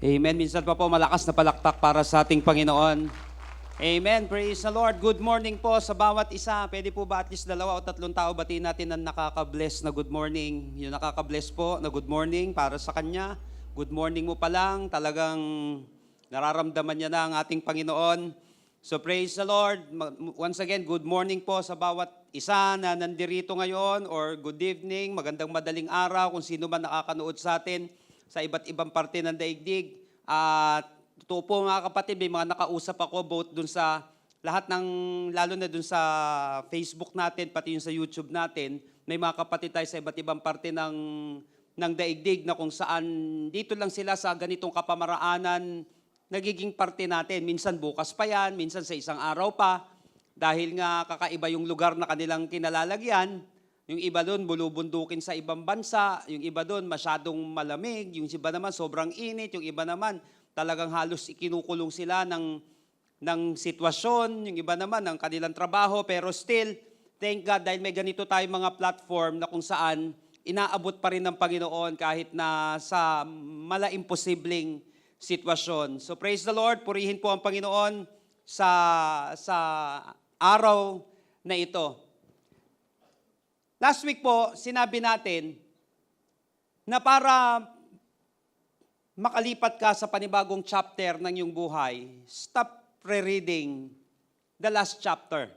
Amen. Minsan pa po malakas na palakpak para sa ating Panginoon. Amen. Praise the Lord. Good morning po sa bawat isa. Pwede po ba at least 2 o 3 tao batiin natin ang nakaka-bless na good morning? Yung nakaka-bless po na good morning para sa Kanya. Good morning mo pa lang, talagang nararamdaman niya na ang ating Panginoon. So praise the Lord. Once again, good morning po sa bawat isa na nandirito ngayon, or good evening, magandang madaling araw kung sino man nakakanood sa atin sa iba't ibang parte ng daigdig. At totoo po mga kapatid, may mga nakausap ako both dun sa lahat ng, lalo na dun sa Facebook natin, pati yung sa YouTube natin, may mga kapatid tayo sa iba't ibang parte ng daigdig na kung saan dito lang sila sa ganitong kapamaraanan nagiging parte natin. Minsan bukas pa yan, minsan sa isang araw pa, dahil nga kakaiba yung lugar na kanilang kinalalagyan. Yung iba doon bulubundukin sa ibang bansa, yung iba doon masyadong malamig, yung iba naman sobrang init, yung iba naman talagang halos ikinukulong sila ng sitwasyon, yung iba naman ng kanilang trabaho, pero still, thank God dahil may ganito tayong mga platform na kung saan inaabot pa rin ng Panginoon kahit na sa mala-imposibleng sitwasyon. So praise the Lord, purihin po ang Panginoon sa araw na ito. Last week po, sinabi natin na para makalipat ka sa panibagong chapter ng iyong buhay, stop rereading the last chapter.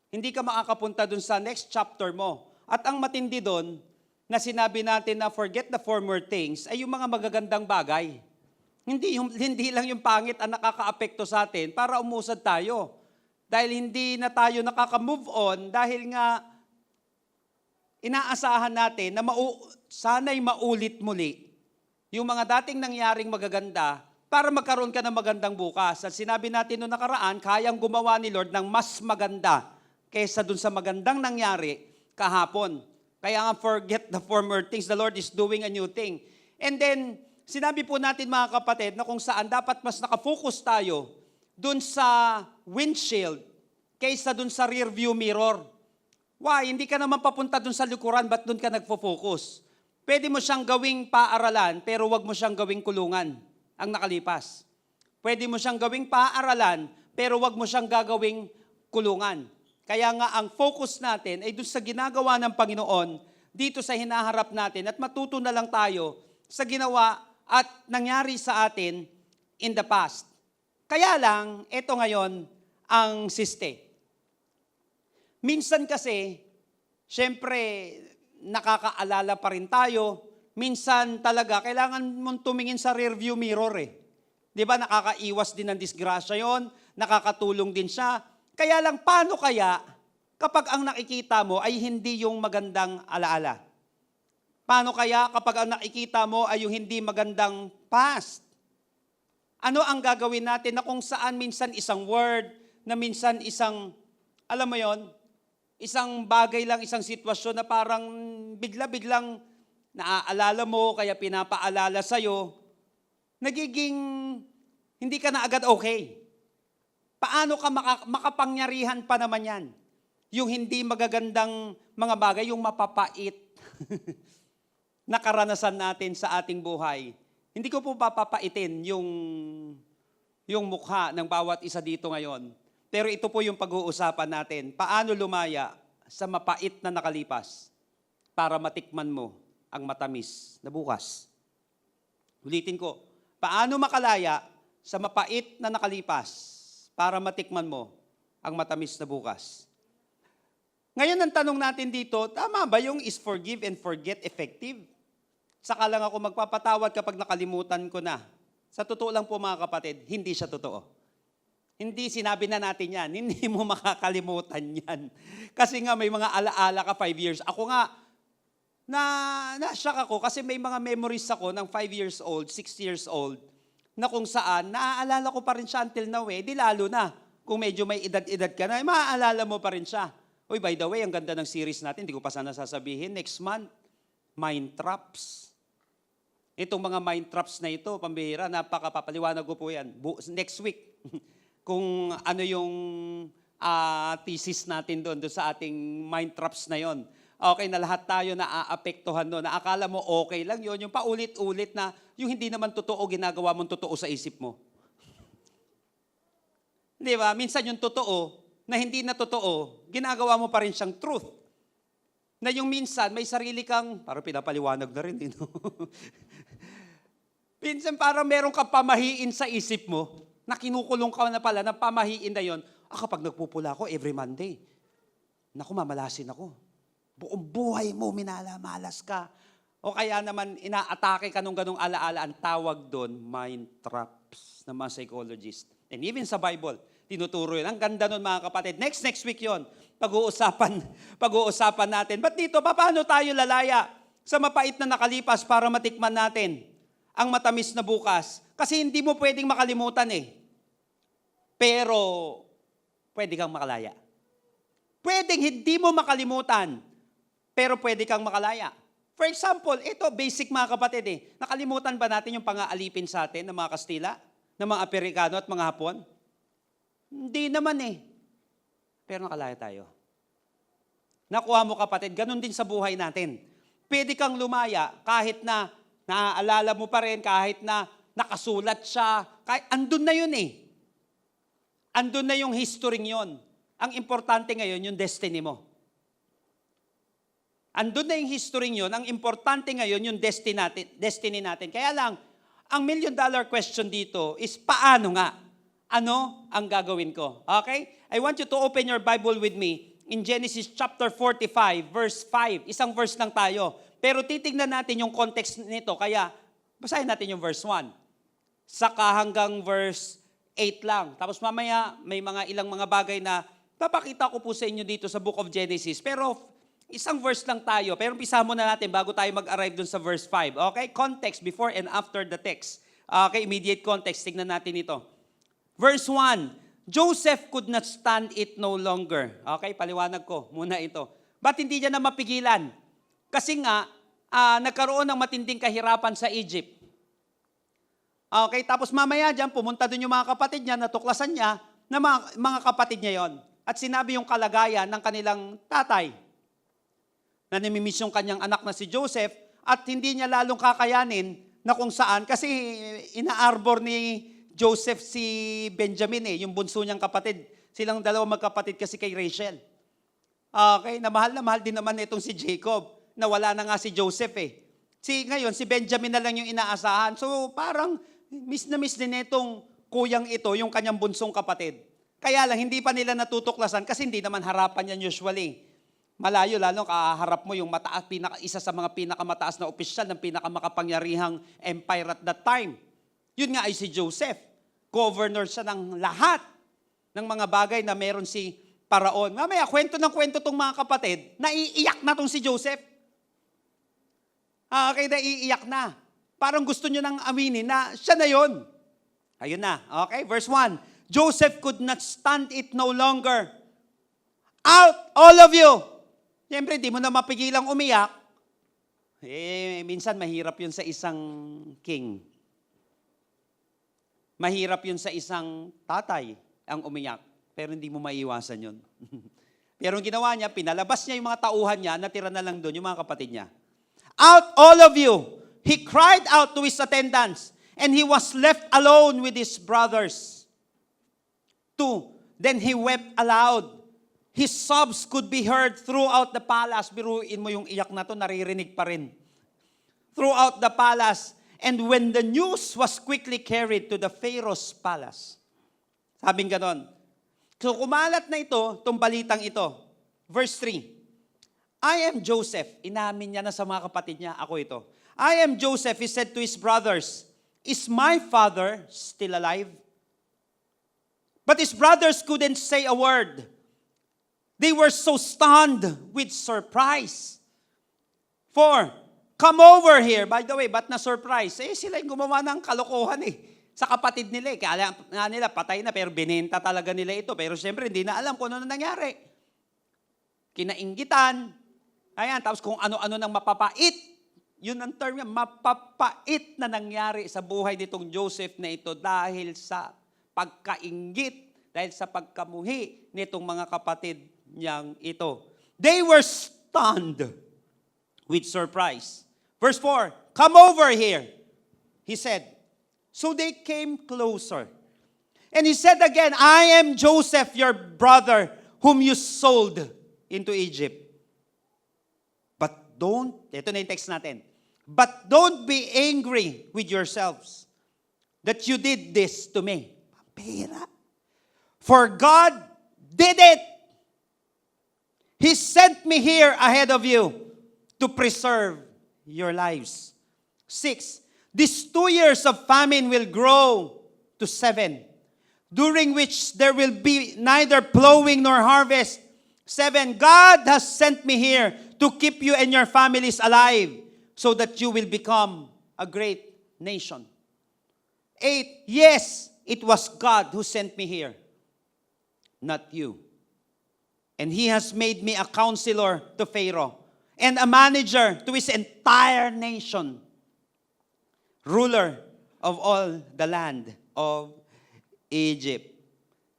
Hindi ka makakapunta dun sa next chapter mo. At ang matindi dun, na sinabi natin na forget the former things, ay yung mga magagandang bagay. Hindi lang yung pangit ang nakaka-apekto sa atin para umusad tayo. Dahil hindi na tayo nakaka-move on, dahil nga inaasahan natin na sana'y maulit muli yung mga dating nangyaring magaganda para magkaroon ka ng magandang bukas. At sinabi natin noong nakaraan, kayang gumawa ni Lord ng mas maganda kaysa dun sa magandang nangyari kahapon. Kaya nga forget the former things, the Lord is doing a new thing. And then, sinabi po natin mga kapatid na kung saan dapat mas nakafocus tayo dun sa windshield kaysa dun sa rear view mirror. Why? Hindi ka naman papunta dun sa likuran, ba't dun ka nagfo-focus? Pwede mo siyang gawing paaralan, pero wag mo siyang gawing kulungan ang nakalipas. Pwede mo siyang gawing paaralan, pero wag mo siyang gagawing kulungan. Kaya nga ang focus natin ay dun sa ginagawa ng Panginoon, dito sa hinaharap natin, at matuto na lang tayo sa ginawa at nangyari sa atin in the past. Kaya lang, ito ngayon ang siste. Minsan kasi, syempre, nakakaalala pa rin tayo. Minsan talaga, kailangan mong tumingin sa rearview mirror eh. Di ba, nakakaiwas din ng disgrasya yon, nakakatulong din siya. Kaya lang, paano kaya kapag ang nakikita mo ay hindi yung magandang alaala? Paano kaya kapag ang nakikita mo ay yung hindi magandang past? Ano ang gagawin natin na kung saan minsan isang word, na minsan isang, alam mo yon, isang bagay lang, isang sitwasyon na parang bigla-biglang naaalala mo, kaya pinapaalala sa'yo, nagiging hindi ka na agad okay. Paano ka makapangyarihan pa naman yan? Yung hindi magagandang mga bagay, yung mapapait na karanasan natin sa ating buhay. Hindi ko po papapaitin yung mukha ng bawat isa dito ngayon. Pero ito po yung pag-uusapan natin. Paano lumaya sa mapait na nakalipas para matikman mo ang matamis na bukas. Ulitin ko, paano makalaya sa mapait na nakalipas para matikman mo ang matamis na bukas. Ngayon ang tanong natin dito, tama ba yung is forgive and forget effective? Saka lang ako magpapatawad kapag nakalimutan ko na. Sa totoo lang po mga kapatid, hindi siya totoo. Hindi sinabi na natin yan. Hindi mo makakalimutan yan. Kasi nga may mga alaala ka 5 years. Ako nga, na-shock ako kasi may mga memories ako ng 5 years old, 6 years old, na kung saan, naaalala ko pa rin siya until now eh. Di lalo na, kung medyo may edad-edad ka na, maaalala mo pa rin siya. Uy, by the way, ang ganda ng series natin, hindi ko pa sana sasabihin, next month, Mind Traps. Itong mga mind traps na ito, pambihira, napakapapaliwanag ko po yan. Next week, kung ano yung thesis natin doon sa ating mind traps na yon. Okay, na lahat tayo naaapektuhan doon. Na akala mo okay lang yun, yung paulit-ulit na yung hindi naman totoo, ginagawa mong totoo sa isip mo. Di ba? Minsan yung totoo, na hindi na totoo, ginagawa mo pa rin siyang truth. Na yung minsan, may sarili kang, parang pinapaliwanag na rin, no? Minsan parang meron kang pamahiin sa isip mo, na kinukulong ka na pala, na pamahiin na yun. Kapag nagpupula ako every Monday, naku, mamalasin ako. Buong buhay mo, minalamalas ka. O kaya naman, inaatake ka nung ganong alaala. Ang tawag doon, mind traps ng mga psychologist. And even sa Bible, tinuturo yun. Ang ganda nun mga kapatid. Next week yon pag-uusapan natin. But dito, paano tayo lalaya sa mapait na nakalipas para matikman natin ang matamis na bukas? Kasi hindi mo pwedeng makalimutan eh. Pero, pwede kang makalaya. Pwedeng hindi mo makalimutan, pero pwede kang makalaya. For example, ito, basic mga kapatid eh. Nakalimutan ba natin yung pang-aalipin sa atin ng mga Kastila, ng mga Amerikano at mga Hapon? Hindi naman eh. Pero nakalaya tayo. Nakuha mo kapatid, ganun din sa buhay natin. Pwede kang lumaya kahit na naaalala mo pa rin, kahit na nakasulat siya, kahit andun na yun eh. Andun na yung history yon. Ang importante ngayon, yung destiny mo. Andun na yung history yun. Ang importante ngayon, yung destiny natin. Kaya lang, ang $1 million question dito is paano nga? Ano ang gagawin ko? Okay? I want you to open your Bible with me in Genesis chapter 45, verse 5. Isang verse lang tayo. Pero titignan natin yung context nito. Kaya, basahin natin yung verse 1. Saka hanggang verse 8 lang. Tapos mamaya, may mga ilang mga bagay na papakita ko po sa inyo dito sa book of Genesis. Pero isang verse lang tayo. Pero umpisa muna natin bago tayo mag-arrive dun sa verse 5. Okay? Context before and after the text. Okay? Immediate context. Tignan natin ito. Verse 1. Joseph could not stand it no longer. Okay? Paliwanag ko muna ito. Ba't hindi niya na mapigilan? Kasi nga, nagkaroon ng matinding kahirapan sa Egypt. Okay? Tapos mamaya dyan, pumunta dun yung mga kapatid niya, natuklasan niya na mga kapatid niya yon. At sinabi yung kalagayan ng kanilang tatay na namimiss yung kanyang anak na si Joseph at hindi niya lalong kakayanin na kung saan kasi ina-arbor ni Joseph si Benjamin yung bunso niyang kapatid. Silang dalawa magkapatid kasi kay Rachel. Okay, na mahal din naman itong si Jacob na wala na nga si Joseph eh. Ngayon, si Benjamin na lang yung inaasahan. So parang miss na miss din itong kuyang ito, yung kanyang bunsong kapatid. Kaya lang, hindi pa nila natutuklasan kasi hindi naman harapan yan usually. Malayo, lalo kaharap mo yung isa sa mga pinakamataas na opisyal ng pinakamakapangyarihang empire at that time. Yun nga ay si Joseph. Governor siya ng lahat ng mga bagay na meron si Paraon. Mamaya, kwento tong mga kapatid, naiiyak na tong si Joseph. Okay, naiiyak na. Parang gusto nyo nang aminin na siya na yun. Ayun na. Okay, verse 1. Joseph could not stand it no longer. Out, all of you! Siyempre, di mo na mapigilang umiyak. Minsan mahirap yun sa isang king. Mahirap yun sa isang tatay ang umiyak. Pero hindi mo maiiwasan yun. Pero ang ginawa niya, pinalabas niya yung mga tauhan niya, natira na lang doon yung mga kapatid niya. Out, all of you! He cried out to his attendants, and he was left alone with his brothers. 2. Then he wept aloud. His sobs could be heard throughout the palace. Biruin mo yung iyak na to, naririnig pa rin. Throughout the palace. And when the news was quickly carried to the Pharaoh's palace. Sabing ganon. So kumalat na ito, itong balitang ito. Verse 3. I am Joseph. Inamin niya na sa mga kapatid niya, ako ito. I am Joseph, he said to his brothers. Is my father still alive? But his brothers couldn't say a word. They were so stunned with surprise. 4. Come over here. By the way, ba't na-surprise? Sila yung gumawa ng kalokohan sa kapatid nila. Kaya nga nila, patay na, pero binenta talaga nila ito. Pero siyempre, hindi na alam kung ano na nangyari. Kinainggitan. Ayan, tapos kung ano-ano nang mapapait. Yun ang term niya, mapapait na nangyari sa buhay nitong Joseph na ito dahil sa pagkainggit, dahil sa pagkamuhi nitong mga kapatid niyang ito. They were stunned with surprise. Verse 4, come over here, he said. So they came closer. And he said again, I am Joseph, your brother, whom you sold into Egypt. But ito na yung text natin. But don't be angry with yourselves that you did this to me. Pera. For God did it. He sent me here ahead of you to preserve your lives. 6, these 2 years of famine will grow to 7, during which there will be neither plowing nor harvest. 7, God has sent me here to keep you and your families alive so that you will become a great nation. 8, yes, it was God who sent me here, not you. And He has made me a counselor to Pharaoh and a manager to his entire nation, ruler of all the land of Egypt.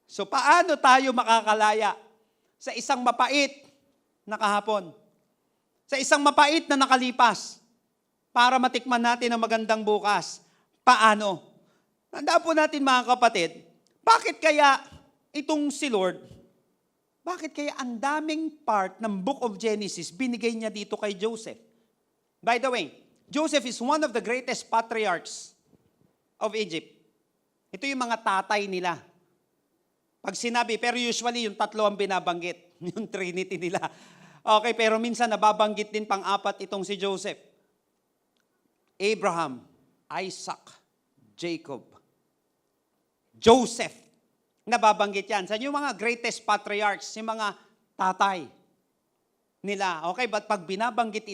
So paano tayo makakalaya sa isang mapait na kahapon? Sa isang mapait na nakalipas para matikman natin ang magandang bukas? Paano? Tandaan po natin mga kapatid, bakit kaya itong si Lord, bakit kaya ang daming part ng Book of Genesis binigay niya dito kay Joseph? By the way, Joseph is one of the greatest patriarchs of Egypt. Ito yung mga tatay nila. Pag sinabi, pero usually yung tatlo ang binabanggit, yung Trinity nila. Okay, pero minsan nababanggit din pang-apat itong si Joseph. Abraham, Isaac, Jacob, Joseph. Nababanggit yan. Sa yung mga greatest patriarchs, yung mga tatay nila. Okay, but pag binabanggit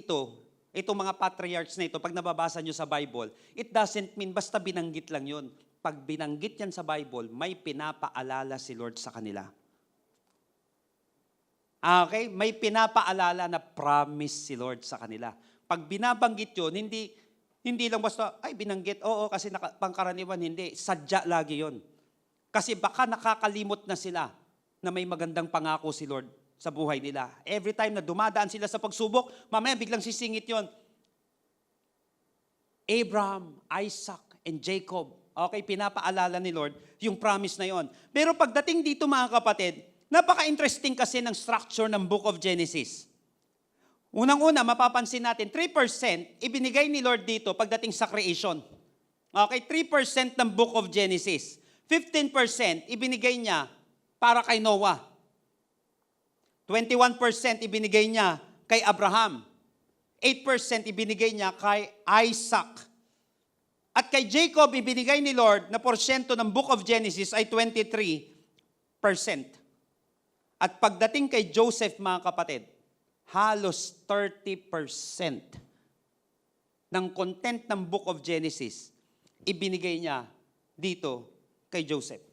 itong mga patriarchs na ito, pag nababasa nyo sa Bible, it doesn't mean basta binanggit lang yun. Pag binanggit yan sa Bible, may pinapaalala si Lord sa kanila. Okay? May pinapaalala na promise si Lord sa kanila. Pag binabanggit yun, hindi lang basta, ay binanggit, oo, kasi pangkaraniwan, hindi. Sadya lagi yun. Kasi baka nakakalimot na sila na may magandang pangako si Lord sa buhay nila. Every time na dumadaan sila sa pagsubok, mamaya biglang sisingit yon. Abraham, Isaac, and Jacob. Okay, pinapaalala ni Lord yung promise na yon. Pero pagdating dito mga kapatid, napaka-interesting kasi ng structure ng Book of Genesis. Unang-una, mapapansin natin, 3% ibinigay ni Lord dito pagdating sa creation. Okay, 3% ng Book of Genesis. 15% ibinigay niya para kay Noah. 21% ibinigay niya kay Abraham. 8% ibinigay niya kay Isaac. At kay Jacob, ibinigay ni Lord na porsyento ng Book of Genesis ay 23%. At pagdating kay Joseph, mga kapatid, halos 30% ng content ng Book of Genesis ibinigay niya dito kay Joseph.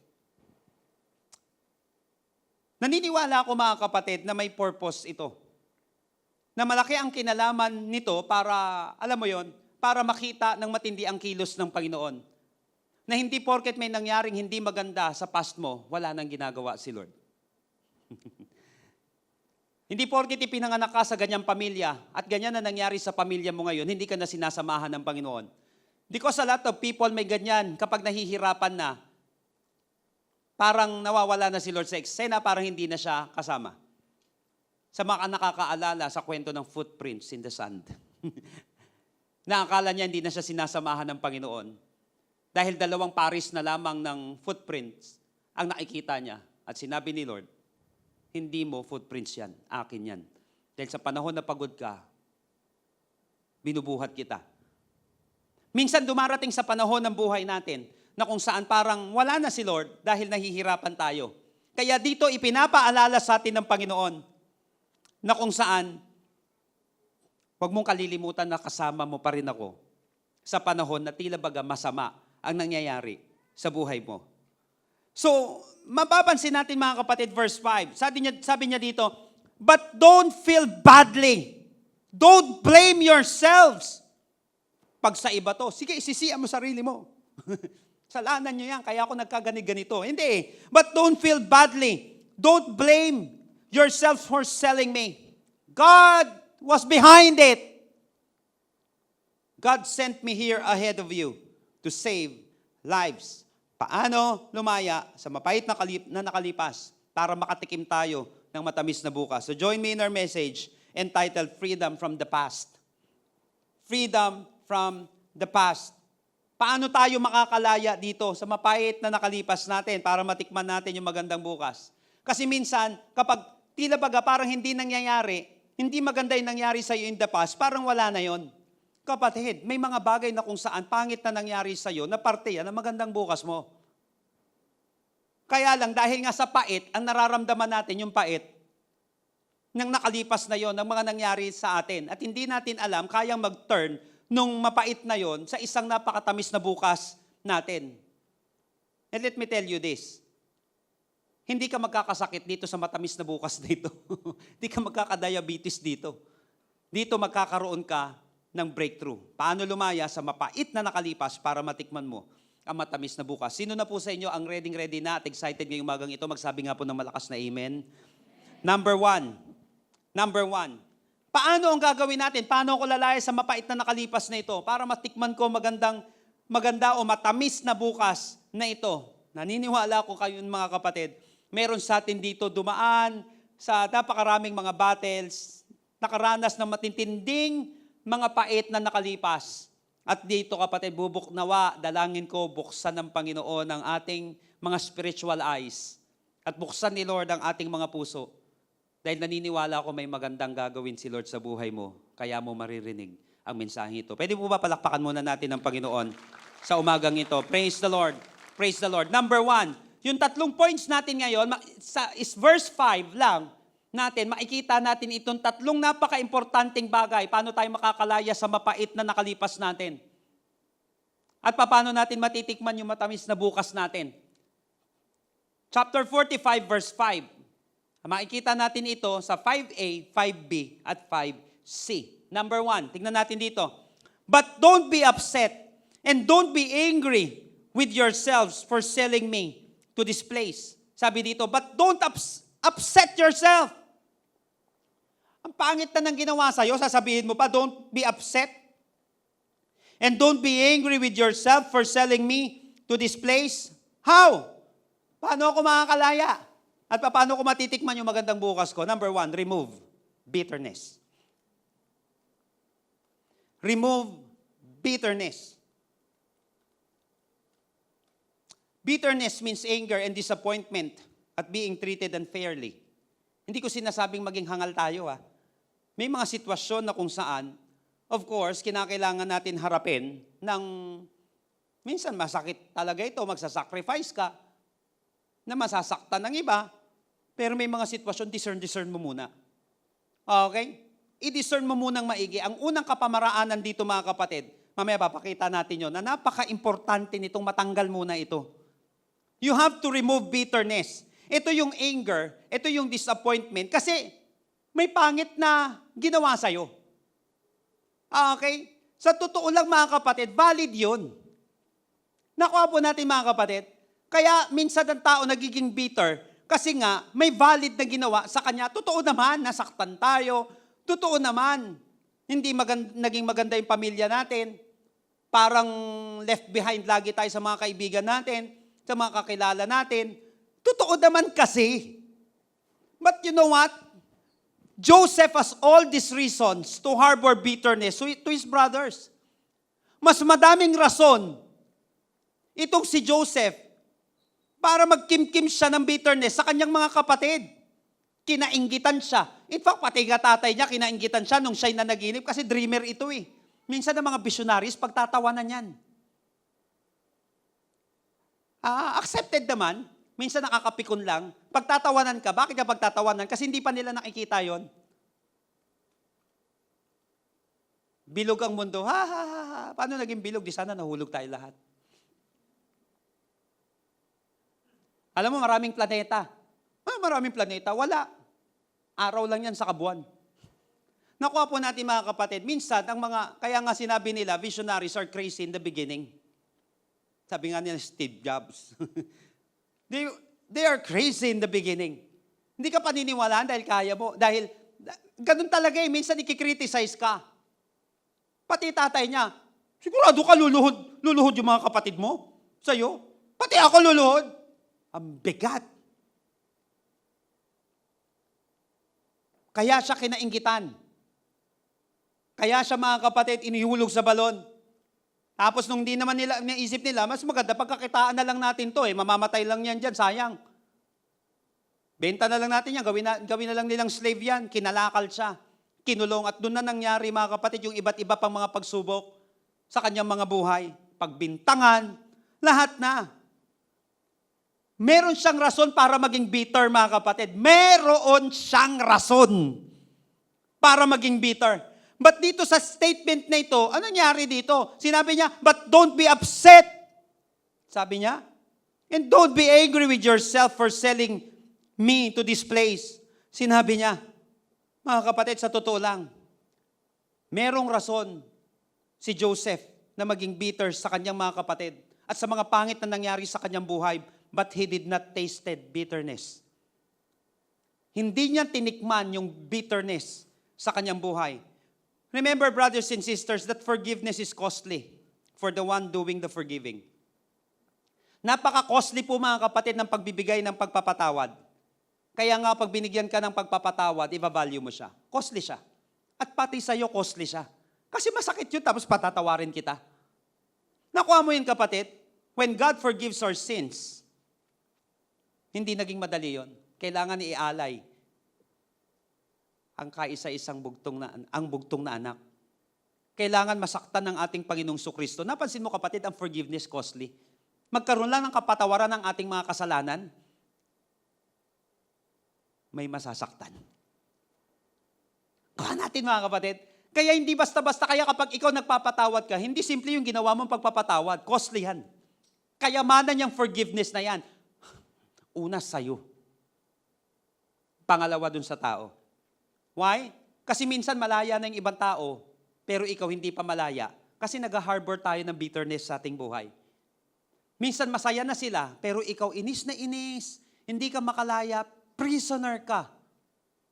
Naniniwala ako mga kapatid na may purpose ito. Na malaki ang kinalaman nito para, alam mo yon, para makita ng matindi ang kilos ng Panginoon. Na hindi porket may nangyaring hindi maganda sa past mo, wala nang ginagawa si Lord. Hindi porket ipinanganak ka sa ganyang pamilya at ganyan na nangyari sa pamilya mo ngayon, hindi ka na sinasamahan ng Panginoon. Because a lot of people may ganyan kapag nahihirapan na, parang nawawala na si Lord sa eksena, parang hindi na siya kasama. Sa mga nakakaalala sa kwento ng footprints in the sand. Naakala niya hindi na siya sinasamahan ng Panginoon. Dahil 2 paris na lamang ng footprints ang nakikita niya. At sinabi ni Lord, hindi mo footprints yan, akin yan. Dahil sa panahon na pagod ka, binubuhat kita. Minsan dumarating sa panahon ng buhay natin na kung saan parang wala na si Lord dahil nahihirapan tayo. Kaya dito ipinapaalala sa atin ng Panginoon na kung saan huwag mong kalilimutan na kasama mo pa rin ako sa panahon na tila baga masama ang nangyayari sa buhay mo. So, mapapansin natin mga kapatid, verse 5. Sabi niya dito, but don't feel badly. Don't blame yourselves. Pag sa iba to, sige, isisiya mo sarili mo. Salanan nyo yan, kaya ako nagkaganig-ganito. Hindi. But don't feel badly. Don't blame yourselves for selling me. God was behind it. God sent me here ahead of you to save lives. Paano lumaya sa mapait na nakalipas para makatikim tayo ng matamis na bukas? So join me in our message entitled Freedom from the Past. Freedom from the past. Paano tayo makakalaya dito sa mapait na nakalipas natin para matikman natin yung magandang bukas? Kasi minsan, kapag tila baga parang hindi nangyayari, hindi maganda yung nangyari sa iyo in the past, parang wala na yon. Kapatid, may mga bagay na kung saan pangit na nangyari sa iyo na parte yan ng magandang bukas mo. Kaya lang, dahil nga sa pait, ang nararamdaman natin yung pait ng nakalipas na yon, ng mga nangyari sa atin. At hindi natin alam, kayang mag-turn nung mapait na yon sa isang napakatamis na bukas natin. And let me tell you this, hindi ka magkakasakit dito sa matamis na bukas dito. Hindi ka magkakadiabetes dito. Dito magkakaroon ka ng breakthrough. Paano lumaya sa mapait na nakalipas para matikman mo ang matamis na bukas? Sino na po sa inyo ang ready na at excited ngayong umagang ito? Magsabi nga po ng malakas na amen. Number one. Paano ang gagawin natin? Paano ako lalaya sa mapait na nakalipas na ito para matikman ko maganda o matamis na bukas na ito? Naniniwala ko kayo mga kapatid, meron sa atin dito dumaan sa napakaraming mga battles, nakaranas ng matintinding mga pait na nakalipas. At dito kapatid, bubuknawa, dalangin ko, buksan ng Panginoon ang ating mga spiritual eyes. At buksan ni Lord ang ating mga puso. Dahil naniniwala ako may magandang gagawin si Lord sa buhay mo. Kaya mo maririnig ang mensahe ito. Pwede po ba palakpakan muna natin ang Panginoon sa umagang ito? Praise the Lord. Praise the Lord. Number one, yung 3 points natin ngayon, is verse 5 lang natin, makikita natin itong 3 napaka-importanting bagay. Paano tayo makakalaya sa mapait na nakalipas natin? At paano natin matitikman yung matamis na bukas natin? Chapter 45, verse 5. Makikita natin ito sa 5a, 5b, at 5c. Number 1, tignan natin dito. But don't be upset and don't be angry with yourselves for selling me to this place. Sabi dito, but don't upset yourself. Ang pangit na nang ginawa sa'yo, sasabihin mo pa, don't be upset. And don't be angry with yourself for selling me to this place. How? Paano ako makakalaya? At paano ko matitikman yung magandang bukas ko? Number 1, remove bitterness. Remove bitterness. Bitterness means anger and disappointment at being treated unfairly. Hindi ko sinasabing maging hangal tayo. May mga sitwasyon na kung saan, of course, kinakailangan natin harapin ng, minsan masakit talaga ito, magsasacrifice ka, na masasaktan ng iba, pero may mga sitwasyon, discern mo muna. Okay? I-discern mo munang maigi. Ang unang kapamaraanan dito mga kapatid, mamaya papakita natin yun, na napaka-importante nitong matanggal muna ito. You have to remove bitterness. Ito yung anger, ito yung disappointment, kasi may pangit na ginawa sa'yo. Okay? Sa totoo lang mga kapatid, valid yun. Nakuha po natin mga kapatid, kaya minsan ang tao nagiging bitter, kasi nga may valid na ginawa sa kanya. Totoo naman, nasaktan tayo. Totoo naman, hindi naging maganda yung pamilya natin. Parang left behind lagi tayo sa mga kaibigan natin, sa mga kakilala natin. Totoo naman kasi. But you know what? Joseph has all these reasons to harbor bitterness to his brothers. Mas madaming rason itong si Joseph para magkimkim siya ng bitterness sa kanyang mga kapatid. Kinainggitan siya. In fact, pati tatay niya, kinainggitan siya nung siya'y nanaginip kasi dreamer ito eh. Minsan ng mga visionaries, pagtatawanan yan. Accepted naman, minsan nakakapikon lang. Pagtatawanan ka, bakit ka pagtatawanan? Kasi hindi pa nila nakikita yon. Bilog ang mundo. Ha, ha, ha, ha. Paano naging bilog? Di sana nahulog tayo lahat. Alam mo, maraming planeta. Maraming planeta. Wala. Araw lang yan sa kabuuan. Nakuha po natin mga kapatid, minsan, kaya nga sinabi nila, visionaries are crazy in the beginning. Sabi nga nila Steve Jobs. They are crazy in the beginning. Hindi ka paniniwalaan dahil kaya mo. Dahil Ganun talaga eh. Minsan ikikriticize ka. Pati tatay niya, sigurado ka luluhod yung mga kapatid mo sa'yo. Pati ako luluhod. Ang bigat. Kaya siya kinainggitan. Kaya siya mga kapatid, inihulog sa balon. Tapos nung di naman nila, naisip nila, mas maganda pagkakitaan na lang natin to eh. Mamamatay lang yan dyan, sayang. Benta na lang natin yan, gawin na lang nilang slave yan. Kinalakal siya, kinulong. At doon na nangyari mga kapatid, yung iba't iba pang mga pagsubok sa kanyang mga buhay. Pagbintangan, lahat na. Meron siyang rason para maging bitter mga kapatid. Meron siyang rason para maging bitter. But dito sa statement na ito, ano nangyari dito? Sinabi niya, but don't be upset. Sabi niya, and don't be angry with yourself for selling me to this place. Sinabi niya, mga kapatid, sa totoo lang, merong rason si Joseph na maging bitter sa kanyang mga kapatid at sa mga pangit na nangyari sa kanyang buhay, but he did not tasted bitterness. Hindi niya tinikman yung bitterness sa kanyang buhay. Remember, brothers and sisters, that forgiveness is costly for the one doing the forgiving. Napaka-costly po mga kapatid ng pagbibigay ng pagpapatawad. Kaya nga pag binigyan ka ng pagpapatawad, i-value mo siya. Costly siya. At pati sa'yo, costly siya. Kasi masakit yun, tapos patatawarin kita. Nakuha mo yun kapatid? When God forgives our sins, hindi naging madali yun. Kailangan ialay ang kaisa-isang bugtong na anak. Kailangan masaktan ng ating Panginoong Sukristo. Napansin mo kapatid, ang forgiveness costly. Magkaroon lang ng kapatawaran ng ating mga kasalanan, may masasaktan. Kuha natin mga kapatid. Kaya hindi basta-basta, kaya kapag ikaw nagpapatawad ka, hindi simple yung ginawa mong pagpapatawad. Costly yan. Kayamanan yung forgiveness na yan. Una sa'yo. Pangalawa dun sa tao. Why? Kasi minsan malaya na yung ibang tao, pero ikaw hindi pa malaya. Kasi nag-harbor tayo ng bitterness sa ating buhay. Minsan masaya na sila, pero ikaw inis na inis, hindi ka makalaya, prisoner ka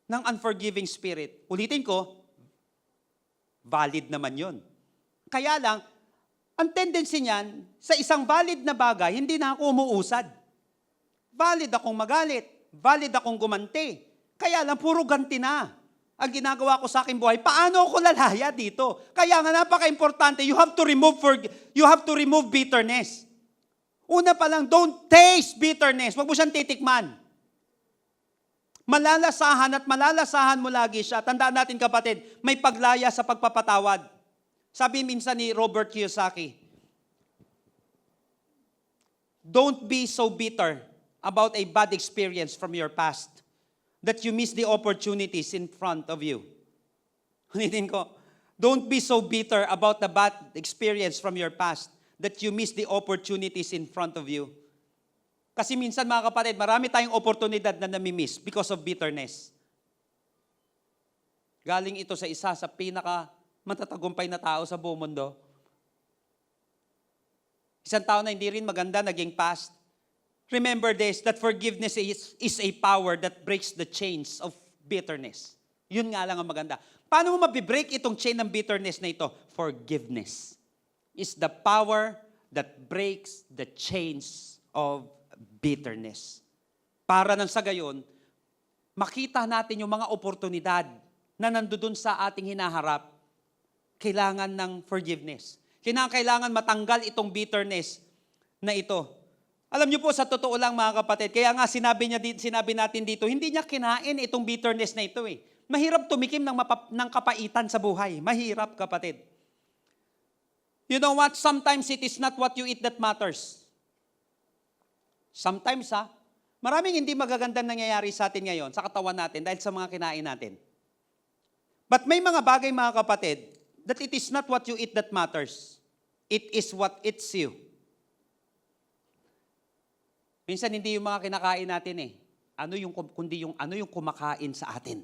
ng unforgiving spirit. Ulitin ko, valid naman yun. Kaya lang, ang tendency niyan, sa isang valid na bagay, hindi na ako umuusad. Valid akong magalit, valid akong gumanti. Kaya lang, puro ganti na ang ginagawa ko sa aking buhay. Paano ako lalaya dito? Kaya nga napaka-importante, you have to remove bitterness. Una pa lang, don't taste bitterness. Huwag mo siyang titikman. Malalasahan at malalasahan mo lagi siya. Tandaan natin kapatid, may paglaya sa pagpapatawad. Sabi minsan ni Robert Kiyosaki, don't be so bitter about a bad experience from your past that you miss the opportunities in front of you. Ulitin ko, don't be so bitter about the bad experience from your past that you miss the opportunities in front of you. Kasi minsan mga kapatid, marami tayong oportunidad na nami-miss because of bitterness. Galing ito sa isa sa pinaka matatagumpay na tao sa buong mundo. Isang tao na hindi rin maganda naging past. Remember this, that forgiveness is a power that breaks the chains of bitterness. Yun nga lang ang maganda. Paano mo mabibreak itong chain ng bitterness na ito? Forgiveness is the power that breaks the chains of bitterness. Para nang sa gayon, makita natin yung mga oportunidad na nandoon sa ating hinaharap, kailangan ng forgiveness. Kailangan matanggal itong bitterness na ito. Alam niyo po, sa totoo lang mga kapatid, kaya nga sinabi natin dito, hindi niya kinain itong bitterness na ito eh. Mahirap tumikim ng kapaitan sa buhay. Mahirap kapatid. You know what? Sometimes it is not what you eat that matters. Sometimes maraming hindi magagandang nangyayari sa atin ngayon, sa katawan natin, dahil sa mga kinain natin. But may mga bagay mga kapatid, that it is not what you eat that matters. It is what eats you. Minsan hindi yung mga kinakain natin eh. Kundi ano yung kumakain sa atin.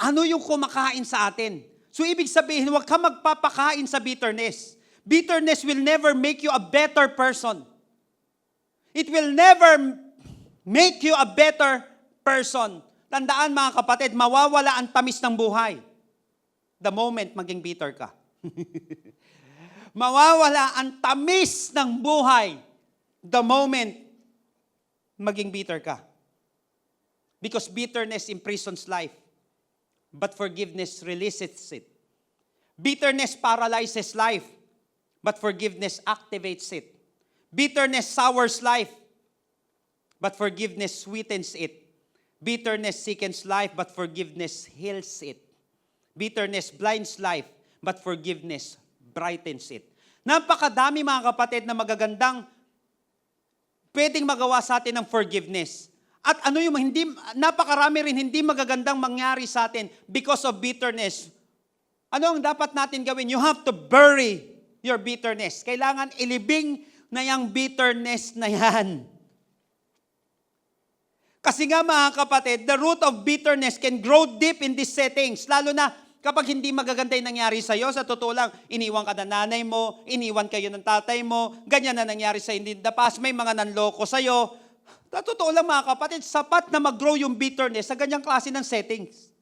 Ano yung kumakain sa atin? So ibig sabihin, huwag ka magpapakain sa bitterness. Bitterness will never make you a better person. It will never make you a better person. Tandaan mga kapatid, mawawala ang tamis ng buhay the moment maging bitter ka. Mawawala ang tamis ng buhay the moment maging bitter ka. Because bitterness imprisons life, but forgiveness releases it. Bitterness paralyzes life, but forgiveness activates it. Bitterness sours life, but forgiveness sweetens it. Bitterness sickens life, but forgiveness heals it. Bitterness blinds life, but forgiveness brightens it. Napakadami mga kapatid na magagandang pwedeng magawa sa atin ng forgiveness. At ano yung napakarami rin hindi magagandang mangyari sa atin because of bitterness. Ano ang dapat natin gawin? You have to bury your bitterness. Kailangan ilibing na yung bitterness na yan. Kasi nga mga kapatid, the root of bitterness can grow deep in these settings. Lalo na kapag hindi magaganda yung nangyari sa'yo, sa totoo lang, iniwan ka ng nanay mo, iniwan kayo ng tatay mo, ganyan na nangyari sa in the past, may mga nanloko sa'yo. Sa totoo lang mga kapatid, sapat na mag-grow yung bitterness sa ganyang klase ng settings.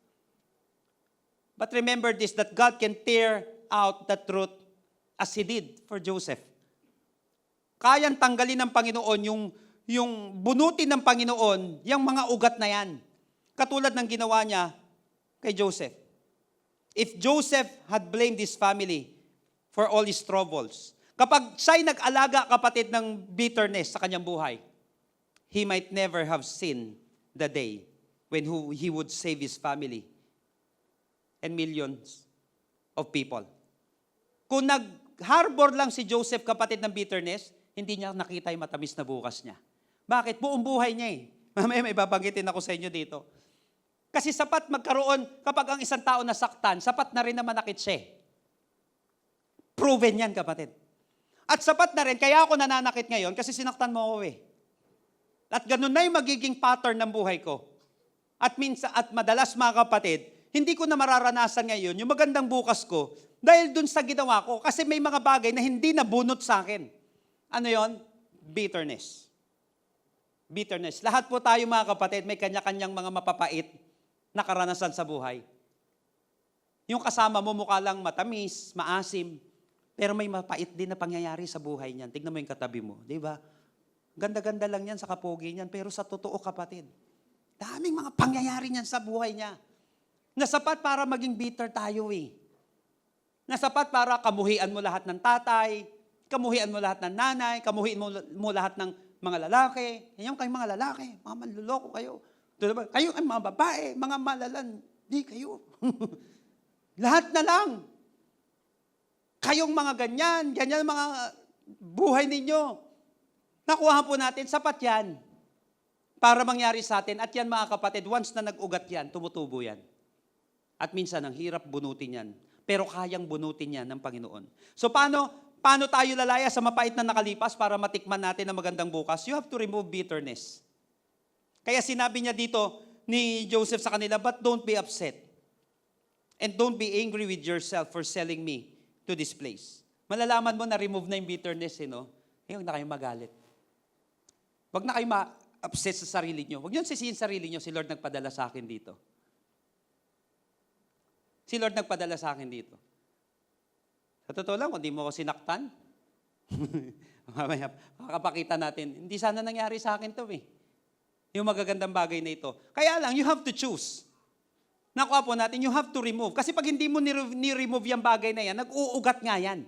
But remember this, that God can tear out the truth as He did for Joseph. Kayang tanggalin ng Panginoon yung bunutin ng Panginoon, yung mga ugat na yan. Katulad ng ginawa niya kay Joseph. If Joseph had blamed his family for all his troubles, kapag siya'y nag-alaga, kapatid, ng bitterness sa kanyang buhay, he might never have seen the day when he would save his family and millions of people. Kung nag-harbor lang si Joseph, kapatid, ng bitterness, hindi niya nakita yung matamis na bukas niya. Bakit? Buong buhay niya eh. Mamaya may babanggitin ako sa inyo dito. Kasi sapat magkaroon, kapag ang isang tao nasaktan, sapat na rin na manakit siya. Proven yan, kapatid. At sapat na rin, kaya ako nananakit ngayon, kasi sinaktan mo ako eh. At ganun na yung magiging pattern ng buhay ko. At madalas mga kapatid, hindi ko na mararanasan ngayon yung magandang bukas ko dahil dun sa ginawa ko. Kasi may mga bagay na hindi nabunot sa akin. Ano yon? Bitterness. Bitterness. Lahat po tayo mga kapatid, may kanya-kanyang mga mapapait na karanasan sa buhay. Yung kasama mo mukha lang matamis, maasim, pero may mapait din na pangyayari sa buhay niyan. Tignan mo yung katabi mo, di ba? Ganda-ganda lang yan sa kapogi niyan, pero sa totoo kapatid, daming mga pangyayari niyan sa buhay niya. Nasapat para maging bitter tayo eh. Nasapat para kamuhian mo lahat ng tatay, kamuhian mo lahat ng nanay, kamuhian mo lahat ng mga lalaki. Yan kayong mga lalaki, mga manluloko kayo. Kayo ay mga babae, mga malalan, di kayo. Lahat na lang. Kayong mga ganyan mga buhay ninyo. Nakuha po natin, sapat yan para mangyari sa atin. At yan mga kapatid, once na nag-ugat yan, tumutubo yan. At minsan, ang hirap bunutin yan. Pero kayang bunutin yan ng Panginoon. So paano tayo lalaya sa mapait na nakalipas para matikman natin ang magandang bukas? You have to remove bitterness. Kaya sinabi niya dito ni Joseph sa kanila, but don't be upset. And don't be angry with yourself for selling me to this place. Malalaman mo na remove na yung bitterness, no? Huwag na kayo magalit. Huwag na kayo ma-upset sa sarili nyo. Huwag nyo sisihin sarili nyo, si Lord nagpadala sa akin dito. Si Lord nagpadala sa akin dito. Sa totoo lang, kung di mo ako sinaktan, mamaya, makakapakita natin, hindi sana nangyari sa akin to eh. Yung magagandang bagay na ito. Kaya lang, you have to choose. Nakuha po natin, you have to remove. Kasi pag hindi mo ni-remove yung bagay na yan, nag-uugat nga yan.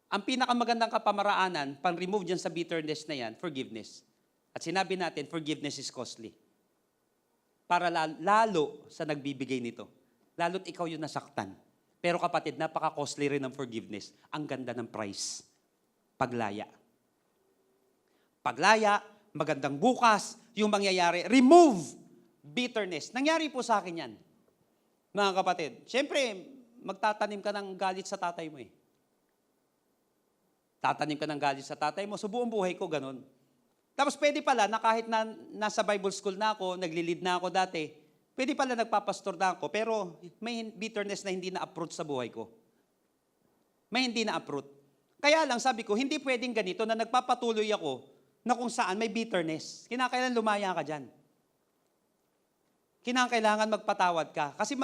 Ang pinakamagandang kapamaraanan, pang-remove dyan sa bitterness na yan, forgiveness. At sinabi natin, forgiveness is costly. Para lalo sa nagbibigay nito. Lalo't ikaw yung nasaktan. Pero kapatid, napaka-costly rin ng forgiveness. Ang ganda ng price. Paglaya. Paglaya, magandang bukas, yung mangyayari, remove bitterness. Nangyari po sa akin yan, mga kapatid. Siyempre, magtatanim ka ng galit sa tatay mo eh. Tatanim ka ng galit sa tatay mo. So buong buhay ko ganun. Tapos pwede pala na kahit na nasa Bible school na ako, nagli-lead na ako dati, pwede pala nagpapastor na ako, pero may bitterness na hindi na-uproot sa buhay ko. May hindi na-uproot. Kaya lang sabi ko, hindi pwedeng ganito na nagpapatuloy ako na kung saan may bitterness. Kinakailan lumaya ka dyan. kinakailangan magpatawad ka. Kasi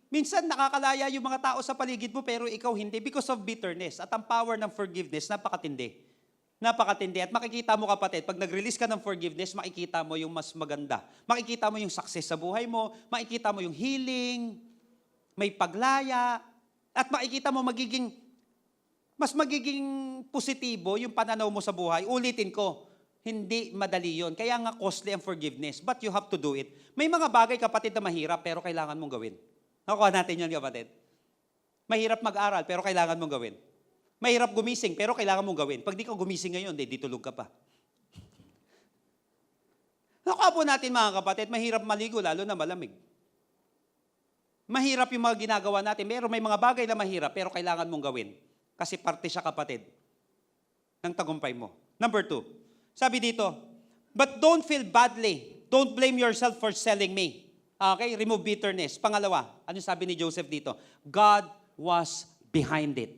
minsan nakakalaya yung mga tao sa paligid mo pero ikaw hindi because of bitterness. At ang power ng forgiveness, napakatindi. Napakatindi. At makikita mo kapatid, pag nag-release ka ng forgiveness, makikita mo yung mas maganda. Makikita mo yung success sa buhay mo, makikita mo yung healing, may paglaya, at makikita mo mas magiging positibo yung pananaw mo sa buhay. Ulitin ko, hindi madali yon. Kaya nga costly ang forgiveness, but you have to do it. May mga bagay kapatid na mahirap pero kailangan mong gawin. Nakuha natin yun kapatid. Mahirap mag-aral pero kailangan mong gawin. Mahirap gumising pero kailangan mong gawin. Pag di ka gumising ngayon, di tulog ka pa. Nakuha po natin mga kapatid, mahirap maligo lalo na malamig. Mahirap yung mga ginagawa natin, pero may mga bagay na mahirap, pero kailangan mong gawin. Kasi parte siya, kapatid, ng tagumpay mo. Number 2, sabi dito, but don't feel badly. Don't blame yourself for selling me. Okay, remove bitterness. Pangalawa, ano sabi ni Joseph dito? God was behind it.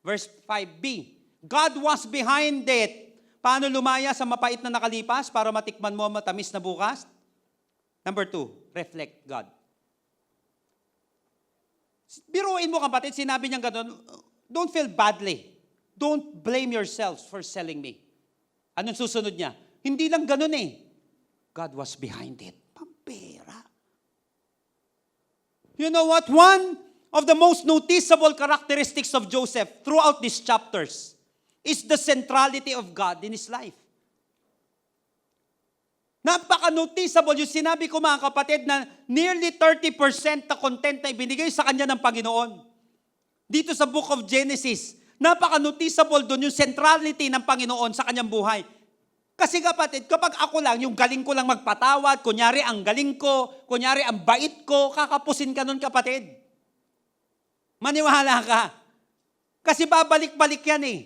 Verse 5b, God was behind it. Paano lumaya sa mapait na nakalipas para matikman mo ang matamis na bukas? Number 2, reflect God. Biruin mo kapatid, sinabi niya gano'n, don't feel badly. Don't blame yourselves for selling me. Anong susunod niya? Hindi lang gano'n eh. God was behind it. Pampera. You know what? One of the most noticeable characteristics of Joseph throughout these chapters is the centrality of God in his life. Napaka-noticeable yung sinabi ko mga kapatid na nearly 30% na content na ibinigay sa kanya ng Panginoon. Dito sa book of Genesis, napaka-noticeable doon yung centrality ng Panginoon sa kanyang buhay. Kasi kapatid, kapag ako lang, yung galing ko lang magpatawad, kunyari ang galing ko, kunyari ang bait ko, kakapusin ka nun kapatid. Maniwala ka. Kasi babalik-balik yan eh.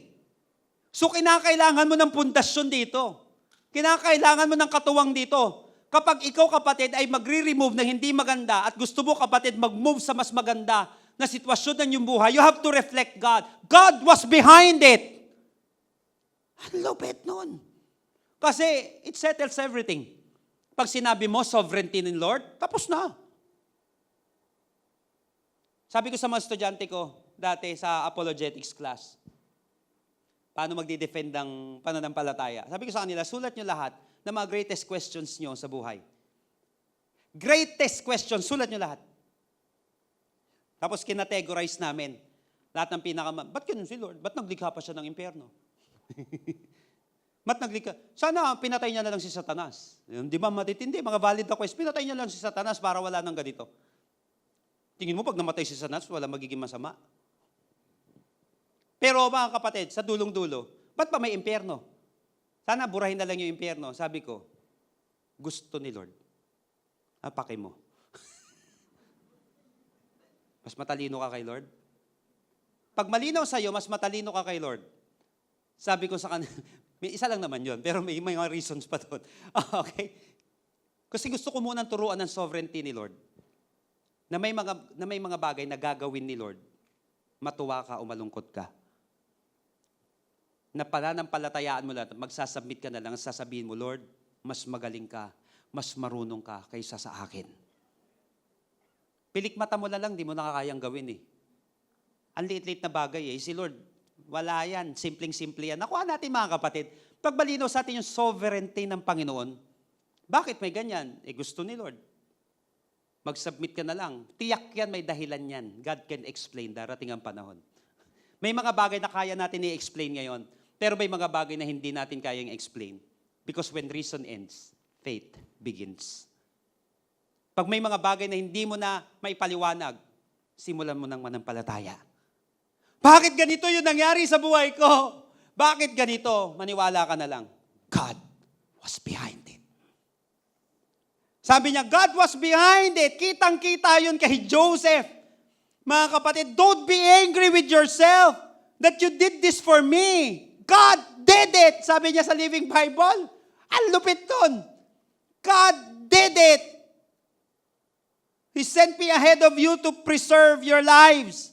So kinakailangan mo ng pundasyon dito. Kinakailangan mo ng katuwang dito. Kapag ikaw kapatid ay magre-remove ng hindi maganda at gusto mo kapatid mag-move sa mas maganda na sitwasyon ng iyong buhay, you have to reflect God. God was behind it. Ang lupit nun. Kasi it settles everything. Pag sinabi mo, sovereignty ng Lord, tapos na. Sabi ko sa mga estudyante ko dati sa apologetics class, paano magdi-defend ng pananampalataya. Sabi ko sa kanila, sulat nyo lahat ng mga greatest questions nyo sa buhay. Greatest questions, sulat nyo lahat. Tapos kinategorize namin. Lahat ng ba't ganun si Lord? Ba't naglikha pa siya ng impyerno? Ba't naglikha? Sana pinatay niya na lang si Satanas. Di ba matitindi? Mga valid na question. Pinatay niya lang si Satanas para wala nang ganito. Tingin mo pag namatay si Satanas, wala magiging masama. Pero mga kapatid, sa dulong-dulo, ba't pa may impyerno? Sana burahin na lang yung impyerno. Sabi ko, gusto ni Lord. Apake mo. Mas matalino ka kay Lord? Pag malinaw sa'yo, mas matalino ka kay Lord. Sabi ko sa kanila, may isa lang naman yon, pero may mga reasons pa doon. Okay? Kasi gusto ko munang turuan ng sovereignty ni Lord. Na may mga bagay na gagawin ni Lord. Matuwa ka o malungkot ka. Na pananampalatayaan mo lang, magsasubmit ka na lang, sasabihin mo, Lord, mas magaling ka, mas marunong ka kaysa sa akin. Pilikmata mo na lang, di mo nakakayang gawin eh. Ang liit-liit na bagay eh. Si Lord, wala yan, simpleng-simple yan. Nakuha natin mga kapatid, pagbalinaw sa atin yung sovereignty ng Panginoon, bakit may ganyan? Eh gusto ni Lord. Mag-submit ka na lang. Tiyak yan, may dahilan yan. God can explain, darating ang panahon. May mga bagay na kaya natin i-explain ngayon, pero may mga bagay na hindi natin kayang explain. Because when reason ends, faith begins. Pag may mga bagay na hindi mo na maipaliwanag, simulan mo ng manampalataya. Bakit ganito yung nangyari sa buhay ko? Bakit ganito? Maniwala ka na lang. God was behind it. Sabi niya, God was behind it. Kitang-kita yun kay Joseph. Mga kapatid, don't be angry with yourself that you did this for me. God did it. Sabi niya sa Living Bible. Ang lupit nun. God did it. He sent me ahead of you to preserve your lives.